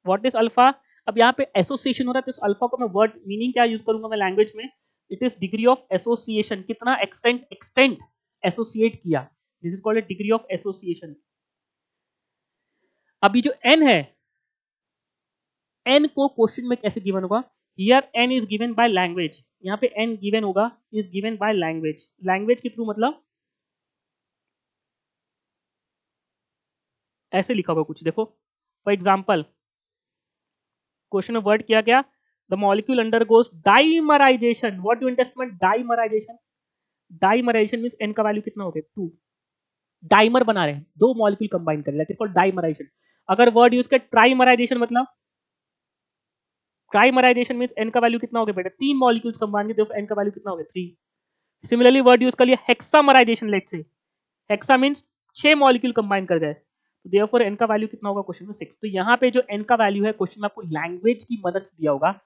व्हाट इज अल्फा, अब यहाँ पे एसोसिएशन हो रहा है, तो इस अल्फा को मैं वर्ड मीनिंग क्या यूज करूंगा मैं लैंग्वेज में, it is degree of association, कितना एक्सटेंट एसोसिएट किया, this is called degree of association. अभी जो एन है, एन को क्वेश्चन में कैसे गिवन होगा, here n is given by language, यहाँ पे एन गिवन होगा is given by language. Language के थ्रू मतलब ऐसे लिखा होगा कुछ, देखो फॉर एग्जाम्पल क्वेश्चन में वर्ड किया गया, the molecule undergoes dimerization, what do understand dimerization, dimerization means n का वैल्यू कितना हो गया 2, डाइमर बना रहे हैं, दो मॉलिक्यूल कंबाइन कर रहे हैं, दैट इज कॉल्ड डाइमराइजेशन। अगर वर्ड यूज कर ट्राइमराइजेशन, मतलब ट्राइमराइजेशन मींस एन का वैल्यू कितना हो गया बेटा, तीन मॉलिक्यूल्स कंबाइन किए तो एन का वैल्यू कितना हो गया 3। सिमिलरली वर्ड यूज कर लिया hexamerization, let's say hexa means 6 molecule combine कर गए, तो देयरफॉर एन का वैल्यू कितना होगा क्वेश्चन में 6। तो यहाँ पे जो एन का वैल्यू है क्वेश्चन में आपको लैंग्वेज की मदद से दिया होगा,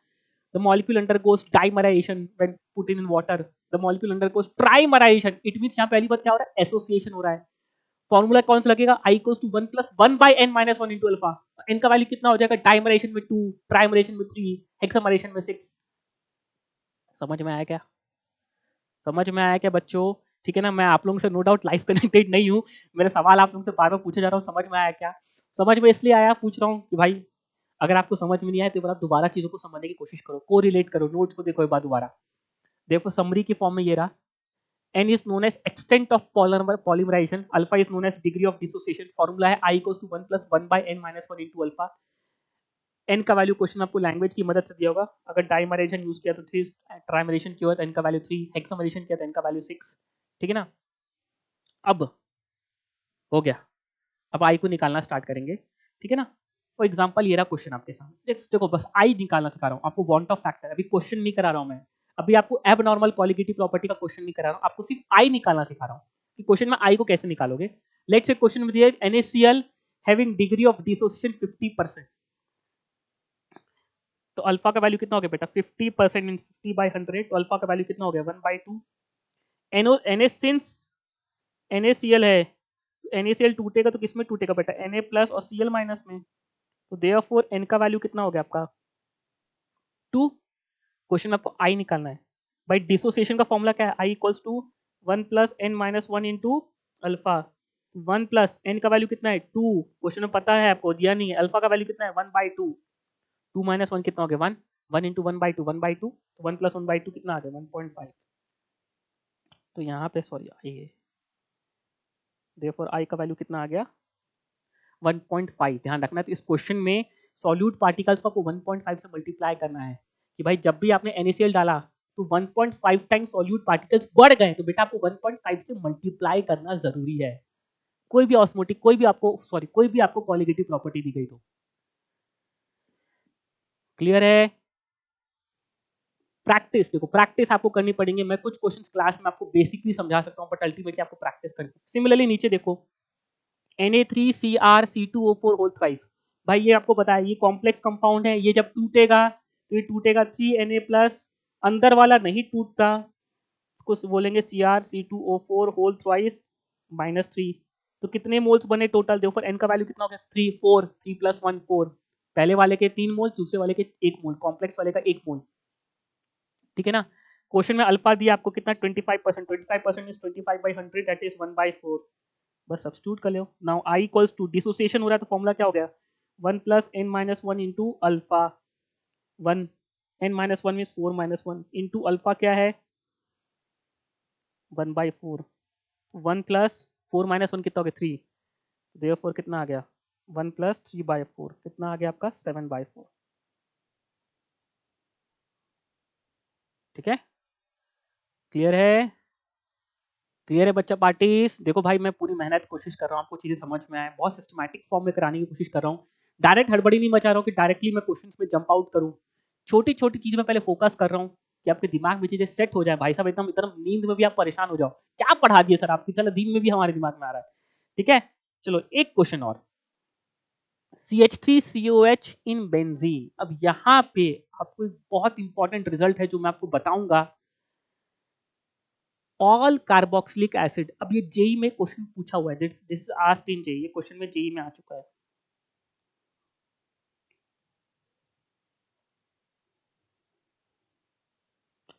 the molecule undergoes dimerization when put in water, the molecule undergoes trimerization, it means यहाँ पहली बात क्या हो रहा है, एसोसिएशन हो रहा है। फॉर्मूला कौन सा लगेगा, i equals to 1 plus 1 by n minus 1 into alpha, n का वैल्यू कितना हो जाएगा, डाइमरेशन में 2, ट्राइमरेशन में 3, हेक्सामरेशन में 6। समझ में आया क्या, समझ में आया क्या बच्चों, ठीक है ना। मैं आप लोगों से नो डाउट लाइफ कनेक्टेड नहीं हूँ, मेरे सवाल आप लोगों से बार बार पूछे जा रहा हूँ, समझ में आया क्या, समझ में इसलिए आया पूछ रहा हूँ कि भाई अगर आपको समझ में नहीं आया तो आप दोबारा चीजों को समझने की कोशिश करो, को रिलेट करो, नोट्स को देखो एक बार दोबारा। देखो समरी की फॉर्म में ये रहा, n is known as extent of polymerization, alpha is known as degree of dissociation, formula है i equals to 1 plus 1 by n minus 1 into alpha. n का वैल्यू क्वेश्चन आपको लैंग्वेज की मदद से दिया होगा, अगर डाइमरेशन यूज किया तो 3, ट्राइमरेशन किया तो n का वैल्यू 3, हेक्सामरेशन किया तो n का वैल्यू 6, ठीक है ना। अब हो गया, अब i को निकालना स्टार्ट करेंगे, ठीक है ना। फॉर एग्जाम्पल ये रहा क्वेश्चन आपके सामने, देखो बस i निकालना सिखा रहा हूँ आपको, वांट ऑफ फैक्टर, अभी क्वेश्चन नहीं करा रहा हूँ मैं, अभी आपको एबनॉर्मल कॉलिगेटिव प्रॉपर्टी का क्वेश्चन नहीं करा रहा हूँ, आपको सिर्फ i निकालना सिखा रहा हूँ कि क्वेश्चन में i को कैसे निकालोगे। लेट्स से क्वेश्चन में दिया है NaCl having degree of dissociation 50%, तो अल्फा का वैल्यू कितना हो गया बेटा 50% मींस 50 by 100, तो अल्फा का वैल्यू कितना हो गया 1/2। Na सिंस NaCl है, NaCl टूटेगा तो किसमें टूटेगा बेटा, Na प्लस और Cl माइनस में, तो देयरफॉर n का वैल्यू कितना हो गया आपका 2। क्वेश्चन में आपको i निकालना है, भाई डिसोसिएशन का फॉर्मूला क्या है, i equals to 1 plus n minus 1 into alpha, 1 plus n का वैल्यू कितना है 2, क्वेश्चन में पता है आपको, दिया नहीं है, अल्फा का वैल्यू कितना है 1/2, 2 माइनस 1 कितना हो गया 1, 1 इंटू 1/2 1/2, तो 1 प्लस 1/2 कितना आ गया 1.5, तो यहाँ पे सॉरी आइए, देयरफॉर i का वैल्यू कितना आ गया 1.5। ध्यान रखना, तो इस क्वेश्चन में सॉल्यूट पार्टिकल्स को आपको 1.5 से मल्टीप्लाई करना है, कि भाई जब भी आपने NaCl डाला तो 1.5 टाइम सॉल्यूट पार्टिकल्स बढ़ गए, तो बेटा आपको 1.5 से मल्टीप्लाई करना जरूरी है, कोई भी ऑस्मोटिक, कोई भी आपको कॉलिगेटिव प्रॉपर्टी दी गई तो। क्लियर है, प्रैक्टिस देखो, प्रैक्टिस आपको करनी पड़ेगी, मैं कुछ क्वेश्चंस क्लास में आपको बेसिकली समझा सकता हूं, बट अल्टीमेटली आपको प्रैक्टिस करनी। सिमिलरली नीचे देखो Na3Cr(C2O4) होल थ्राइस, भाई ये आपको पता है ये कॉम्प्लेक्स कंपाउंड है, ये जब टूटेगा तो ये टूटेगा 3Na प्लस, अंदर वाला नहीं टूटता, इसको बोलेंगे Cr(C2O4) होल थ्राइस -3। तो कितने मोल्स बने टोटल, देखो एन का वैल्यू कितना हो गया 3 4, 3 प्लस 1 4, पहले वाले के 3 मोल, दूसरे वाले के 1 मोल, कॉम्प्लेक्स वाले का 1 मोल, ठीक है ना। क्वेश्चन में अल्फा दिया आपको कितना 25%, 25% इज 25/100 दैट इज 1/4, बस सब्स्टिट्यूट कर लो। Now i equals to dissociation हो रहा है तो फॉर्मूला क्या हो गया 1 plus n minus 1 into alpha, 1 n minus 1 means 4 minus 1 into alpha क्या है 1/4, 1 प्लस 4 माइनस 1 कितना हो गया 3, देयरफॉर कितना आ गया 1 प्लस 3/4, कितना आ गया आपका 7/4। ठीक है, क्लियर है? क्लियर है बच्चा पार्टीज? देखो भाई मैं पूरी मेहनत कोशिश कर रहा हूँ आपको चीज़ें समझ में आए, बहुत सिस्टमैटिक फॉर्म में कराने की कोशिश कर रहा हूँ। डायरेक्ट हड़बड़ी नहीं मचा रहा हूँ कि डायरेक्टली मैं क्वेश्चंस में जंप आउट करूँ। छोटी-छोटी चीज़ों में पहले फोकस कर रहा हूँ कि आपके दिमाग में चीज़ें सेट हो जाए। भाई साहब एकदम एकदम नींद में भी आप परेशान हो जाओ। क्या पढ़ा दिए सर आपकी, चलो नींद में भी हमारे दिमाग में आ रहा है। ठीक है? चलो एक क्वेश्चन और। CH3COH in benzene. अब यहाँ पे आपको एक बहुत इंपॉर्टेंट रिजल्ट है जो मैं आपको बताऊंगा। All carboxylic acid. अब ये जेई में क्वेश्चन पूछा हुआ है, this is asked in JEE, ये क्वेश्चन में जेई में आ चुका है।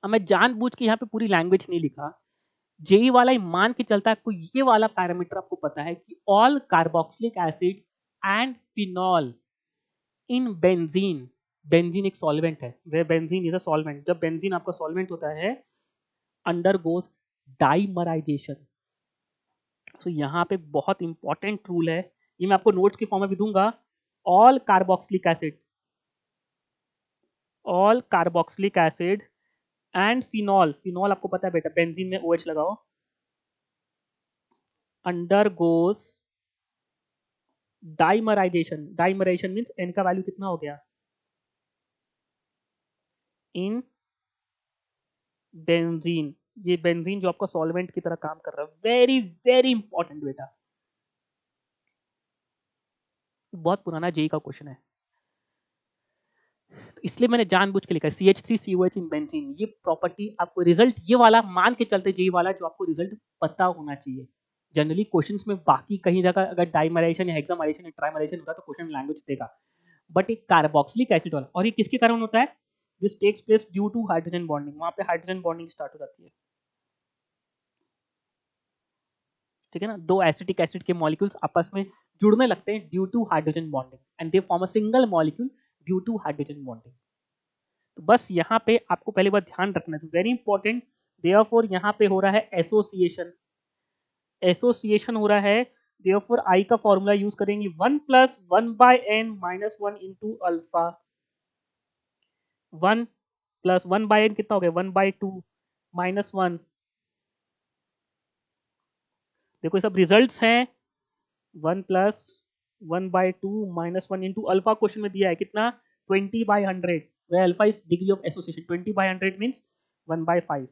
अब मैं जानबूझ के यहाँ पे पूरी लैंग्वेज नहीं लिखा, जेई वाला ही मान के चलता है आपको ये वाला पैरामीटर आपको पता है कि all carboxylic acids and phenol in benzene. Benzene एक सॉल्वेंट है, वे बेंजीन इज अ सॉल्वेंट। जब बेंजीन आपका सॉल्वेंट होता है अंडरगोज डाइमराइजेशन। तो यहाँ पे बहुत इंपॉर्टेंट रूल है, ये मैं आपको नोट्स के फॉर्म में भी दूंगा। All carboxylic acid, all carboxylic acid and phenol, phenol आपको पता है बेटा बेंजीन में OH लगाओ, undergoes dimerization. Dimerization means n का वैल्यू कितना हो गया इन बेंजीन। ये बेंजीन जो आपका सॉल्वेंट की तरह काम कर रहा है, वेरी वेरी इंपॉर्टेंट बेटा, बहुत पुराना जेई का क्वेश्चन है, तो इसलिए मैंने जानबूझ के लिखा है CH3COH इन बेंजीन। ये प्रॉपर्टी आपको रिजल्ट ये वाला मान के चलते जेई वाला जो आपको रिजल्ट पता होना चाहिए। जनरली क्वेश्चंस में बाकी कहीं जगह अगर डाइमराइजेशन या हेक्सामाइजेशन या ट्राइमराइजेशन होता है तो क्वेश्चन लैंग्वेज देगा, बट एक कार्बोक्सिलिक एसिड वाला, और ये किसके कारण होता है, this takes place due to hydrogen bonding. वहां पे हाइड्रोजन बॉन्डिंग स्टार्ट हो जाती है। ठीक है ना, दो एसिटिक एसिड के मॉलिक्यूल्स आपस में जुड़ने लगते हैं due to hydrogen bonding and they form a single molecule due to hydrogen bonding. तो बस यहाँ पे आपको पहले बात ध्यान रखना है, वेरी इंपॉर्टेंट। देयरफॉर यहाँ पे हो रहा है एसोसिएशन, एसोसिएशन हो रहा है। देयरफॉर आई का फॉर्मूला यूज करेंगे 1+1/n-1 इंटू अल्फा। 1+1/n कितना हो गया 1/2 -1। देखो ये सब रिजल्ट्स हैं। 1+1/2 -1 इंटू अल्फा क्वेश्चन में दिया है कितना 20/100, where alpha is degree of association. 20/100 means 1/5।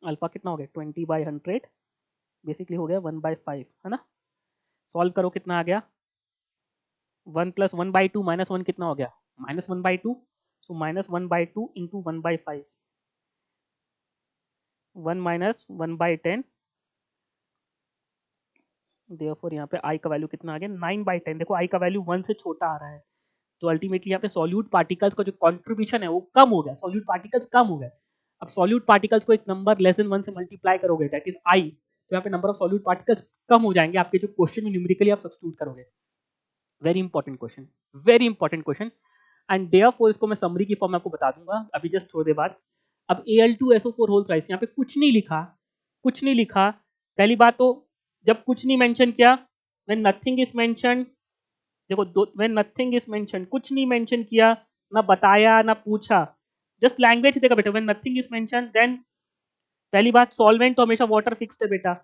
Alpha कितना हो गया 20/100, बेसिकली हो गया 1/5, है ना। सॉल्व करो कितना आ गया 1+1/2 -1 कितना हो गया -1/2, सो -1/2 इंटू 1/5, 1 -1/10। देयरफॉर यहाँ पे आई का वैल्यू कितना आ गया 9/10। देखो आई का वैल्यू 1 से छोटा आ रहा है, तो अल्टीमेटली यहाँ पे सॉल्यूट पार्टिकल्स का जो कंट्रीब्यूशन है वो कम हो गया, सॉल्यूट पार्टिकल्स कम हो गए। अब सॉल्यूट पार्टिकल्स को एक नंबर लेस देन 1 से मल्टीप्लाई करोगे दैट इज आई, तो यहाँ पे नंबर ऑफ सॉल्यूट पार्टिकल्स कम हो जाएंगे आपके जो क्वेश्चन में न्यूमेरिकली आप सब्स्टिट्यूट करोगे। Very important question, very important question. And therefore इसको मैं समरी की फॉर्म में आपको बता दूंगा अभी जस्ट थोड़ी देर बाद। अब Al2SO4 होल थ्राइस, यहाँ पे कुछ नहीं लिखा, कुछ नहीं लिखा। पहली बात तो जब कुछ नहीं मेंशन किया, व्हेन नथिंग इज मेंशन, देखो व्हेन नथिंग इज मेंशन, कुछ नहीं मेंशन किया, ना बताया ना पूछा, जस्ट लैंग्वेज देखा बेटा। When nothing is mention then पहली बात सॉल्वेंट तो हमेशा वाटर फिक्स्ड है बेटा।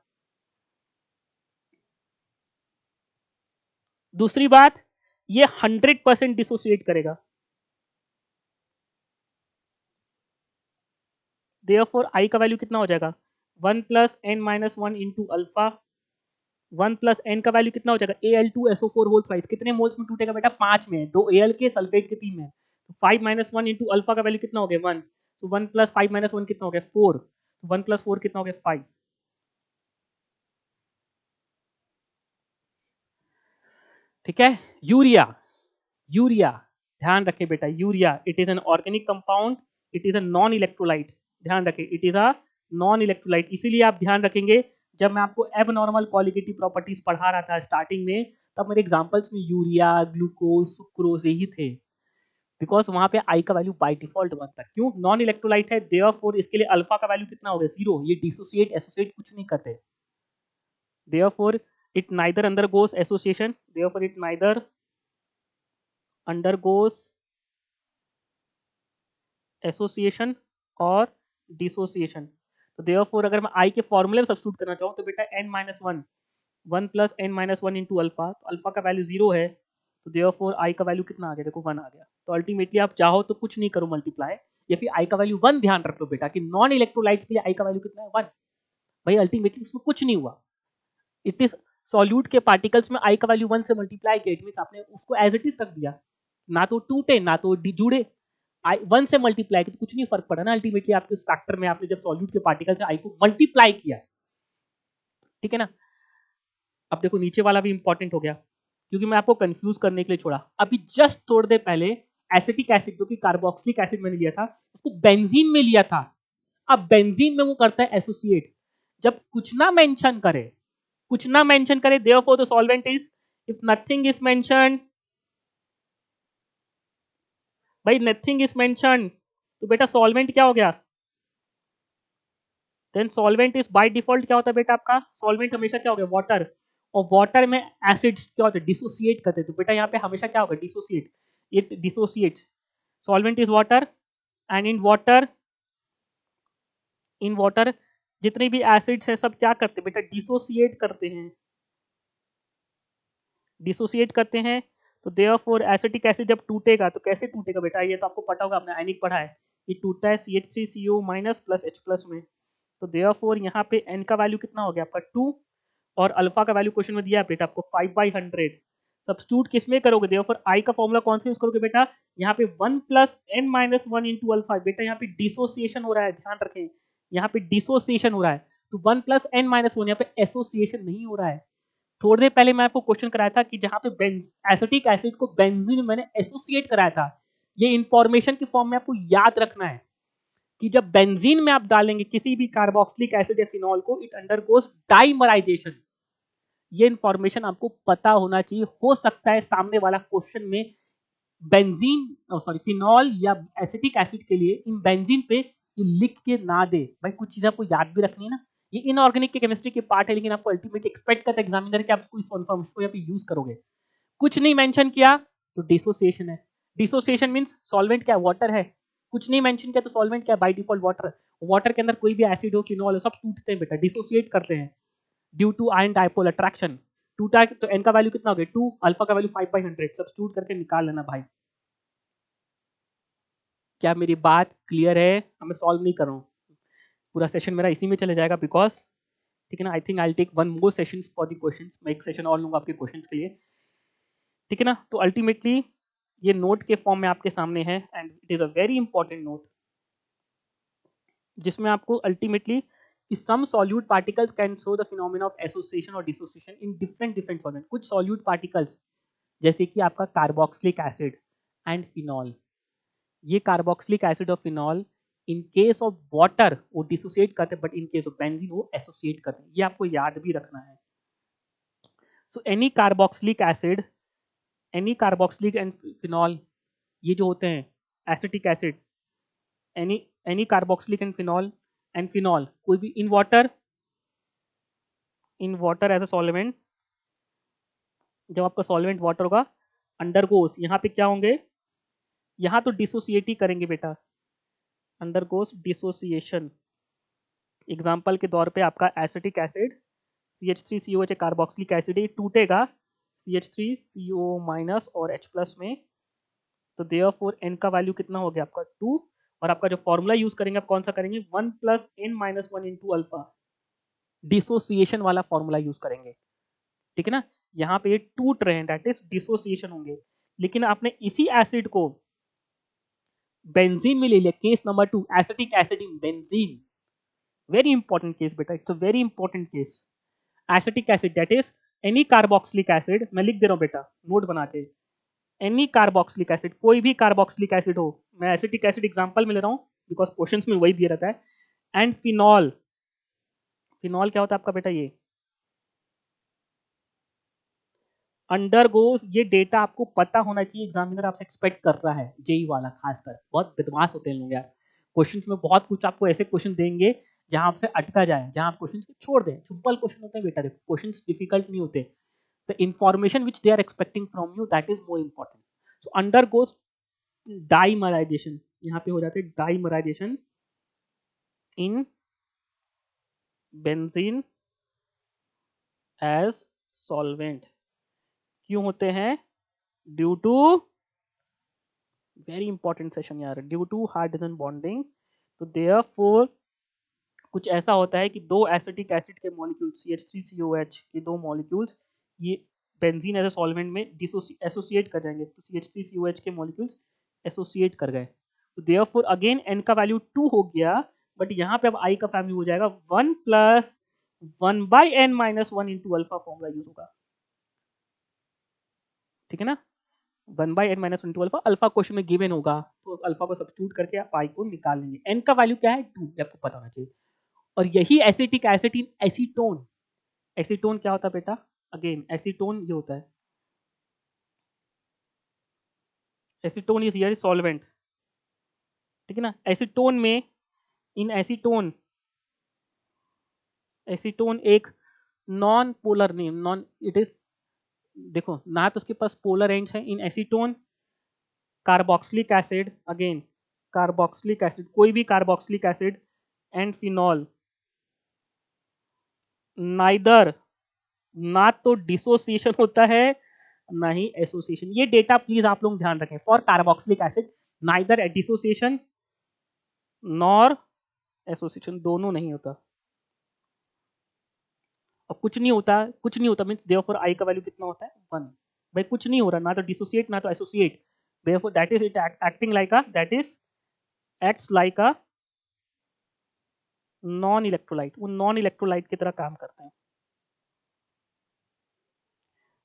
दूसरी बात ये 100% डिसोसिएट करेगा। देयरफॉर आई का वैल्यू कितना हो जाएगा 1+n-1 इंटू अल्फा। 1+n का वैल्यू कितना हो जाएगा Al2SO4 होल थ्राइस, कितने मोल्स में टूटेगा बेटा 5 में, 2 Al के सल्फेट के 3 में, तो 5 - 1 इंटू अल्फा का वैल्यू कितना हो गया 1, तो 1+5 - 1 कितना हो गया 4, तो 1+4 कितना हो गया 5। ठीक है, यूरिया, यूरिया ध्यान रखें बेटा, urea it is an organic compound, it is a non electrolyte. ध्यान रखें it is a non electrolyte, इसीलिए आप ध्यान रखेंगे जब मैं आपको एबनॉर्मल क्वालिटेटिव प्रॉपर्टीज पढ़ा रहा था स्टार्टिंग में, तब मेरे एग्जांपल्स में यूरिया ग्लूकोज सुक्रोज यही थे, बिकॉज वहां पे आई का वैल्यू बाय डिफॉल्ट बनता है। क्यों, नॉन इलेक्ट्रोलाइट है, देयरफॉर इसके लिए अल्फा का वैल्यू कितना हो गया 0, ये डिसोसिएट एसोसिएट कुछ नहीं करते। Therefore it neither undergoes association, therefore it neither undergoes association और डिसोसिएशन। तो देयरफॉर अगर मैं आई के फॉर्मूले में सब्स्टिट्यूट करना चाहूँ तो बेटा n-1 1 plus n-1 into alpha, तो अल्फा का वैल्यू 0 है, तो देयरफॉर आई का वैल्यू कितना आ गया, देखो 1 आ गया। तो अल्टीमेटली आप चाहो तो कुछ नहीं करो मल्टीप्लाई, या फिर आई का वैल्यू 1 ध्यान रख लो बेटा कि नॉन इलेक्ट्रोलाइट्स के लिए आई का वैल्यू कितना है 1। भाई अल्टीमेटली इसमें कुछ नहीं हुआ, इट इज सॉल्यूट के पार्टिकल्स में आई का वैल्यू 1 से मल्टीप्लाई किया, इट मींस आपने उसको एज इट इज रख दिया, ना तो टूटे ना तो जुड़े, आई 1 से मल्टीप्लाई किया तो कुछ नहीं फर्क पड़ा ना। अल्टीमेटली आपके उस फैक्टर में आपने जब सॉल्यूट के पार्टिकल से आई को मल्टीप्लाई किया, ठीक है ना। अब देखो नीचे वाला भी इंपॉर्टेंट हो गया, क्योंकि मैं आपको कंफ्यूज करने के लिए छोड़ा। अभी जस्ट थोड़ी देर पहले एसिटिक एसिड जो कि कार्बोक्सिलिक एसिड मैंने लिया था, उसको बेंजीन में लिया था। अब बेंजीन में वो करता है एसोसिएट, जब कुछ ना मेंशन करे, कुछ ना मेंशन करे, therefore the solvent is, if nothing is mentioned, भाई नथिंग इज मेंशन्ड, तो बेटा सॉल्वेंट क्या हो गया, then solvent is by default क्या होता है बेटा आपका, सॉल्वेंट हमेशा क्या हो गया वाटर, और वाटर में एसिड्स क्या होते हैं डिसोसिएट करते हैं, तो बेटा यहाँ पे हमेशा क्या होगा dissociate, it dissociates, solvent is water, and in water जितने भी एसिड्स हैं सब क्या करते हैं बेटा डिसोसिएट करते हैं, डिसोसिएट करते हैं। तो देयरफॉर एसिटिक एसिड जब टूटेगा तो कैसे टूटेगा बेटा, ये तो आपको पता होगा, आपने आयनिक पढ़ा है, ये टूटता है CH3CO minus plus H plus में। तो देयरफॉर यहाँ पे n का वैल्यू कितना हो गया आपका 2, और अल्फा का वैल्यू क्वेश्चन में दिया है बेटा आपको 5/100। सब्स्टिट्यूट किसमें करोगे, देयरफॉर आई का फॉर्मूला कौन से यूज करोगे बेटा, यहाँ पे 1 प्लस n-1 इंटू अल्फा, बेटा यहाँ पे डिसोसिएशन हो रहा है, ध्यान रखें यहाँ पे डिसोसिएशन हो रहा है, तो 1 प्लस n-1 यहाँ पे एसोसिएशन नहीं हो रहा है। थोड़ी देर पहले मैं आपको क्वेश्चन कराया था कि जहां पे एसिटिक एसिड को बेंजीन में मैंने एसोसिएट कराया था, ये इंफॉर्मेशन के फॉर्म में आपको याद रखना है कि जब बेंजीन में आप डालेंगे किसी भी कार्बोक्सिलिक एसिड या फिनॉल को, इट अंडरगोस डाइमराइजेशन। ये इंफॉर्मेशन आपको पता होना चाहिए, हो सकता है सामने वाला क्वेश्चन में बेंजीन सॉरी फिनॉल या एसिटिक एसिड के लिए इन बेंजीन पे ये लिख के ना दे। भाई कुछ चीजें आपको याद भी रखनी है ना, ये इनऑर्गेनिक के केमिस्ट्री के पार्ट है, लेकिन आपको अल्टीमेटली एक्सपेक्ट करता है एग्जामिनर कि आप इसको इस इन्फॉर्मेशन को यहाँ पे यूज करोगे। कुछ नहीं मेंशन किया तो डिसोसिएशन है, डिसोसिएशन मींस सॉल्वेंट क्या है वाटर है, कुछ नहीं मेंशन किया तो सॉल्वेंट क्या है बाय डिफॉल्ट वाटर, वाटर के अंदर कोई भी एसिड हो फिनॉल हो सब टूटते हैं बेटा, डिसोसिएट करते हैं due to ion dipole attraction. टूटा तो n का वैल्यू कितना हो गया 2, अल्फा का वैल्यू 5/100, सब्स्टिट्यूट करके निकाल लेना भाई। क्या मेरी बात क्लियर है, अब मैं सॉल्व नहीं कर रहा हूँ, पूरा सेशन मेरा इसी में चले जाएगा बिकॉज, ठीक है ना, I think I take one more session for the questions, मैं एक सेशन और लूंगा आपके क्वेश्चंस के लिए, ठीक है ना। तो अल्टीमेटली ये नोट के फॉर्म में आपके सामने है, and it is a very important note, जिसमें आपको अल्टीमेटली कि some solute particles can show the phenomena of association और dissociation in different different solvent. कुछ सॉल्यूट पार्टिकल्स जैसे कि आपका कार्बोक्सिलिक एसिड एंड फिनॉल, ये कार्बोक्सिलिक एसिड और phenol in case of water वो डिसोसिएट करते हैं, but in case of benzene वो एसोसिएट करते हैं, ये आपको याद भी रखना है। So any carboxylic and phenol, ये जो होते हैं acetic acid, any carboxylic and phenol कोई भी in water as a solvent, जब आपका सॉल्वेंट वाटर होगा अंडरगोस, यहाँ पे क्या होंगे, यहाँ तो डिसोसिएट ही करेंगे बेटा, अंडरगोस डिसोसिएशन। एग्जाम्पल के तौर पे आपका acetic acid CH3COH carboxylic acid ये टूटेगा CH3CO माइनस और H प्लस में, तो देयरफॉर n का वैल्यू कितना हो गया आपका 2, और आपका जो फॉर्मूला यूज करेंगे आप कौन सा करेंगे 1 plus n-1 into alpha, dissociation वाला फॉर्मूला यूज करेंगे, ठीक है ना। यहाँ पे ये टूट रहे हैं दैट इज डिसोसिएशन होंगे, लेकिन आपने इसी एसिड को बेंजीन में ले लिया, case number 2 acetic acid in benzene, very important case बेटा, it's a very important case. Acetic acid that is any carboxylic acid, मैं लिख दे रहा हूँ बेटा नोट बना के, एनी कार्बोक्सिलिक एसिड कोई भी कार्बोक्सिलिक एसिड हो, मैं एसिटिक एसिड एग्जांपल में ले रहा हूँ बिकॉज क्वेश्चंस में वही दिया रहता है, एंड फिनॉल, फिनॉल क्या होता है आपका बेटा ये अंडरगोस, ये डेटा आपको पता होना चाहिए, एग्जामिनर आपसे एक्सपेक्ट कर रहा है, जेई वाला खासकर बहुत बदमाश होते हैं लोग यार, क्वेश्चंस में बहुत कुछ आपको ऐसे क्वेश्चन देंगे जहां आपसे अटका जाए, जहां आप क्वेश्चंस को छोड़ दें, सिंपल क्वेश्चन होते हैं बेटा, देखो क्वेश्चंस डिफिकल्ट नहीं होते, the information which they are expecting from you that is more important. So undergoes dimerization, यहाँ पे हो जाते हैं dimerization, in benzene as solvent. क्यों होते हैं? Due to, very important session यार, ड्यू टू हाइड्रोजन बॉन्डिंग। तो देयरफॉर कुछ ऐसा होता है कि दो एसिटिक एसिड के मॉलिक्यूल्स CH3COH के दो मॉलिक्यूल्स ये बेंजीन एज ए सॉल्वेंट में एसोसिएट कर जाएंगे, तो CH3COH के मॉलिक्यूल्स एसोसिएट कर गए। तो देयरफॉर अगेन n का वैल्यू 2 हो गया, बट यहाँ पे अब I का वैल्यू हो जाएगा 1 plus 1/n-1 into alpha formula use होगा, ठीक है ना। 1/n-1 into alpha, alpha question में गिवन होगा, तो अल्फा को सब्स्टिट्यूट करके आप I को निकाल लेंगे। n का वैल्यू क्या है? 2, ये आपको पता होना चाहिए। और यही एसिटिक एसिड इन एसीटोन, एसीटोन क्या होता है बेटा? अगेन एसीटोन ये होता है, एसीटोन इज हियर सॉल्वेंट, ठीक है ना। एसीटोन में, इन एसीटोन, एसीटोन एक non polar name, non it is, देखो ना तो उसके पास पोलर एंड्स है। In acetone carboxylic acid, again carboxylic acid, कोई भी carboxylic acid and phenol, neither, ना तो डिसोसिएशन होता है ना ही एसोसिएशन। ये डेटा प्लीज आप लोग ध्यान रखें। For carboxylic acid neither dissociation nor association, दोनों नहीं होता। और कुछ नहीं होता, कुछ नहीं होता मीन्स देयरफॉर आई का वैल्यू कितना होता है? 1। भाई कुछ नहीं हो रहा, ना तो डिसोसिएट ना तो associate, therefore that is it acting like a, that is acts like a non electrolyte. वो नॉन इलेक्ट्रोलाइट की तरह काम करते हैं।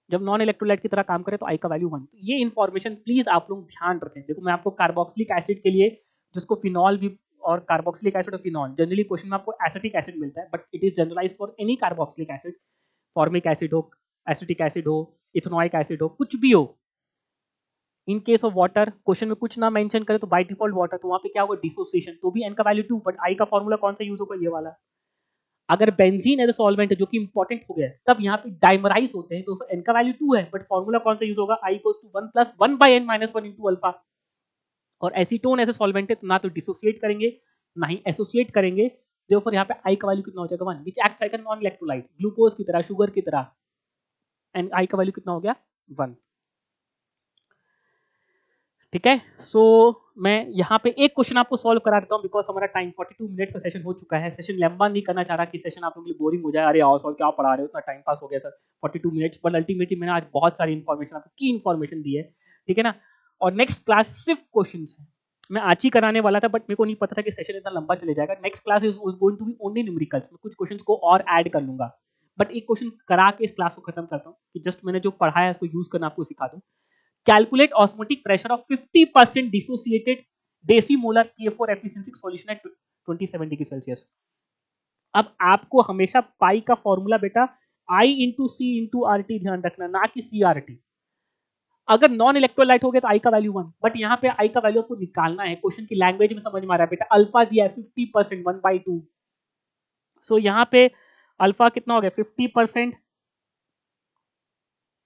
जब नॉन इलेक्ट्रोलाइट की तरह काम करे तो आई का वैल्यू 1। तो ये इन्फॉर्मेशन प्लीज आप लोग ध्यान रखें। देखो मैं आपको कार्बोक्सिलिक एसिड के लिए, जिसको फिनॉल भी, और कार्बोक्सिलिक एसिड और फिनॉल जनरली क्वेश्चन में आपको एसिटिक एसिड मिलता है, but it is generalize for any carboxylic acid, formic acid हो, एसिटिक एसिड हो, इथेनोइक एसिड हो, कुछ भी हो। In case of water, question में कुछ ना मेंशन करे तो बाय डिफॉल्ट वाटर, तो वहां पे क्या होगा? डिसोसिएशन, तो भी एन का वैल्यू 2, बट आई का फॉर्मूला कौन सा यूज होगा? ये वाला। अगर बेंजीन एज सॉल्वेंट है जो कि इंपॉर्टेंट हो गया है, तब यहाँ पे डाइमराइज होते हैं, तो एन का वैल्यू 2 है, बट फॉर्मूला कौन सा यूज होगा? I equals to 1 plus 1/n-1 into alpha. और एसीटोन ऐसे सॉल्वेंट है तो ना तो डिसोसिएट करेंगे ना ही एसोसिएट करेंगे, देखो यहाँ पे आई का वैल्यू कितना हो जाएगा? 1, which acts like a non electrolyte, glucose की तरह, शुगर की तरह, एंड आई का वैल्यू कितना हो गया? 1। ठीक है। सो मैं यहाँ पे एक क्वेश्चन आपको सॉल्व करा देता हूँ, बिकॉज हमारा टाइम 42 मिनट्स का सेशन हो चुका है। सेशन लंबा नहीं करना चाह रहा कि सेशन आप लोगों के लिए बोरिंग हो जाए, अरे आओ सर क्या पढ़ा रहे हो, इतना टाइम पास हो गया सर 42 मिनट्स, बट अल्टीमेटली मैंने आज बहुत सारी इन्फॉर्मेशन आपको की इन्फॉर्मेशन दी है, ठीक है ना। और नेक्स्ट क्लास सिर्फ क्वेश्चन है, मैं आज ही कराने वाला था, बट मेरे को नहीं पता था कि सेशन इतना लंबा चले जाएगा। Next class is going to be only numericals, मैं कुछ क्वेश्चंस को और ऐड कर लूंगा, बट एक क्वेश्चन करा के इस क्लास को खत्म करता हूँ कि जस्ट मैंने जो पढ़ा है उसको यूज करना आपको सिखा दूं। Calculate osmotic pressure of 50% dissociated decimolar K4 Fe6 solution at 27 degree Celsius. अब आपको हमेशा पाई का फॉर्मूला बेटा I into C into R T ध्यान रखना, ना कि सी आर टी। अगर नॉन इलेक्ट्रोलाइट हो गया तो आई का वैल्यू 1, बट यहाँ पे आई का वैल्यू आपको निकालना है, क्वेश्चन की लैंग्वेज में समझ में आ रहा है बेटा। अल्फा दिया है 50%, 1/2, सो यहाँ पे अल्फा कितना हो गया? 50%,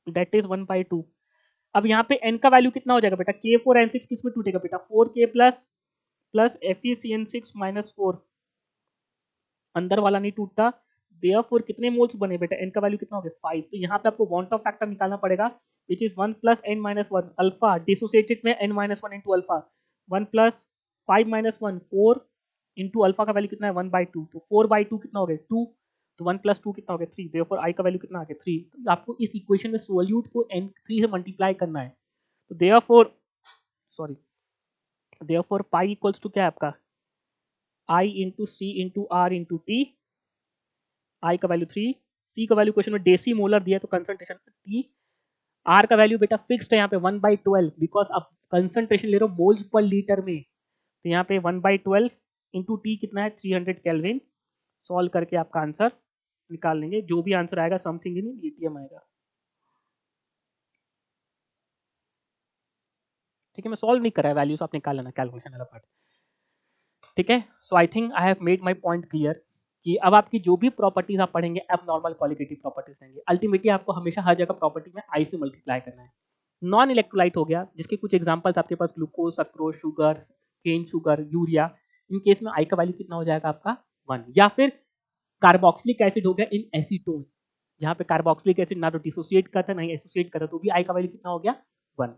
दैट इज 1/2। अब यहाँ पे n का वैल्यू कितना हो जाएगा बेटा? K4n6 किस में टूटेगा बेटा? 4K प्लस FeCN6 माइनस 4, अंदर वाला नहीं टूटता। देयरफॉर कितने मोल्स बने बेटा? n का वैल्यू कितना हो गया? 5। तो यहाँ पे आपको वांट ऑफ फैक्टर निकालना पड़ेगा, which is 1 plus n-1 alpha dissociated में n-1 into alpha, 1 plus 5-1 4 into alpha का वैल्यू कितना है? 1/2, तो 4/2 कितना हो गया? 2, तो 1 प्लस 2 कितना हो गया? 3। देयरफॉर आई का वैल्यू कितना आ गया? 3। तो आपको इस इक्वेशन में सोल्यूट को n3 से मल्टीप्लाई करना है, तो therefore sorry, therefore pi equals to क्या है आपका? I into C into R into T. I का वैल्यू 3, सी का वैल्यू क्वेश्चन में डेसी मोलर दिया है तो कंसंट्रेशन टी, आर का वैल्यू बेटा फिक्स्ड है यहाँ पे 1/12, बिकॉज आप कंसंट्रेशन ले रहे हो मोल्स पर लीटर में, तो यहाँ पे 1/12 इंटू टी कितना है? 300 केल्विन। सॉल्व करके आपका आंसर निकाल लेंगे, जो भी आंसर आएगा समथिंग इन लिथियम आएगा, ठीक है। मैं सॉल्व नहीं कर रहा है, वैल्यूज आप निकाल लेना, कैलकुलेशन वाला पार्ट, ठीक है। So I think I have made my point clear कि अब आपकी जो भी प्रॉपर्टीज आप पढ़ेंगे अब नॉर्मल क्वालिटेटिव प्रॉपर्टीज रहेंगे। अल्टीमेटली आपको हमेशा हर जगह प्रॉपर्टी में आई से मल्टीप्लाई करना है। नॉन इलेक्ट्रोलाइट हो गया, जिसके कुछ एग्जांपल्स आपके पास glucose, sucrose, sugar, cane sugar, urea, in case में आई का वैल्यू कितना हो जाएगा आपका 1। या फिर कार्बोक्सिलिक एसिड हो गया इन एसीटोन, जहाँ पे कार्बोक्सिलिक एसिड ना तो डिसोसिएट करता नहीं एसोसिएट करता, तो भी आई का वैल्यू कितना हो गया 1।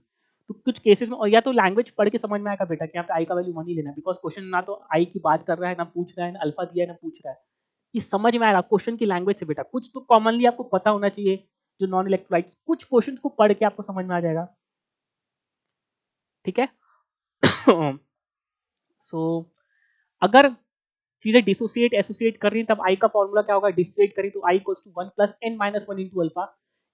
तो कुछ केसेस में, और या तो लैंग्वेज पढ़ के समझ में आएगा बेटा कि यहाँ पे आई का वैल्यू 1 ही लेना है, बिकॉज क्वेश्चन ना तो आई की बात कर रहा है, ना पूछ रहा है, ना अल्फा दिया है, ना पूछ रहा है। ये समझ में आएगा क्वेश्चन की लैंग्वेज से बेटा। कुछ तो कॉमनली आपको पता होना चाहिए जो नॉन इलेक्ट्रोलाइट्स, कुछ क्वेश्चन को पढ़ के आपको समझ में आ जाएगा, ठीक है। सो अगर चीजें डिसोसिएट एसोसिएट कर रही हैं, तब आई का फॉर्मूला क्या होगा, डिसोसिएट करी तो i equals to 1 plus n minus 1 into alpha.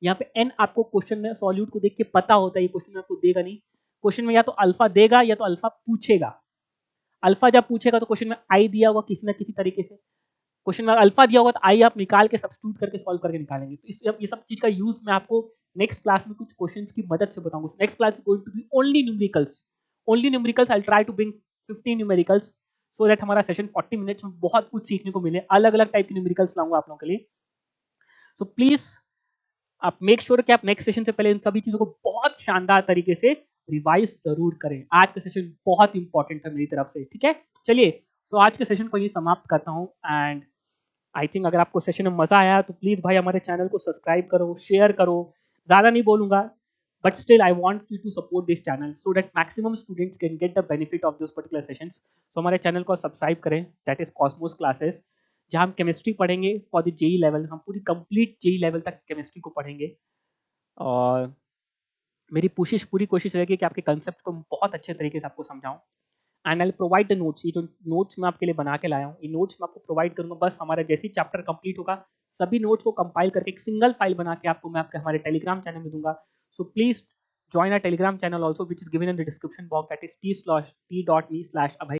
यहाँ पे n आपको क्वेश्चन में सॉल्यूट को देख के पता होता है, ये क्वेश्चन में आपको देगा नहीं, क्वेश्चन में या तो अल्फा देगा या तो अल्फा पूछेगा। अल्फा जब पूछेगा तो क्वेश्चन में आई दिया होगा किसी ना किसी तरीके से, क्वेश्चन में अल्फा दिया होगा तो आई आप निकाल के सब्स्टिट्यूट करके सॉल्व करके निकालेंगे। तो ये सब चीज का यूज मैं आपको नेक्स्ट क्लास में कुछ क्वेश्चंस की मदद से बताऊंगा। Next class is going to be only numericals, only numericals. I try to bring 15 numericals so that हमारा सेशन 40 मिनट्स में बहुत कुछ सीखने को मिले। अलग अलग टाइप के न्यूमेरिकल्स लाऊंगा आप लोगों के लिए। सो प्लीज आप मेक श्योर कि आप नेक्स्ट सेशन से पहले इन सभी चीजों को बहुत शानदार तरीके से रिवाइज जरूर करें। आज का सेशन बहुत इंपॉर्टेंट था मेरी तरफ से, ठीक है। चलिए, सो आज के सेशन को ये समाप्त करता हूँ। एंड आई थिंक अगर आपको सेशन में मजा आया तो प्लीज भाई हमारे चैनल को सब्सक्राइब करो, शेयर करो। ज्यादा नहीं बोलूंगा, but still I want you to support this channel so that maximum students can get the benefit of this particular sessions. सो हमारे चैनल को सब्सक्राइब करें, दैट इज कॉस्मोस क्लासेस, जहाँ हम केमिस्ट्री पढ़ेंगे फॉर द जेई लेवल। हम पूरी complete JEE level तक केमिस्ट्री को पढ़ेंगे, और मेरी पूरी कोशिश रहेगी कि आपके कंसेप्ट को बहुत अच्छे तरीके से आपको समझाऊं। And I provide the notes. ये जो नोट्स मैं आपके लिए बना के लाया हूँ, ये नोट्स मैं आपको प्रोवाइड करूंगा। बस हमारा जैसे ही चैप्टर कंप्लीट होगा, सभी नोट्स को कंपाइल करके एक सिंगल फाइल बना के आपको मैं आपके हमारे टेलीग्राम चैनल में दूंगा। So please join our telegram channel also, which is given in the description box, that is t.me/abhay।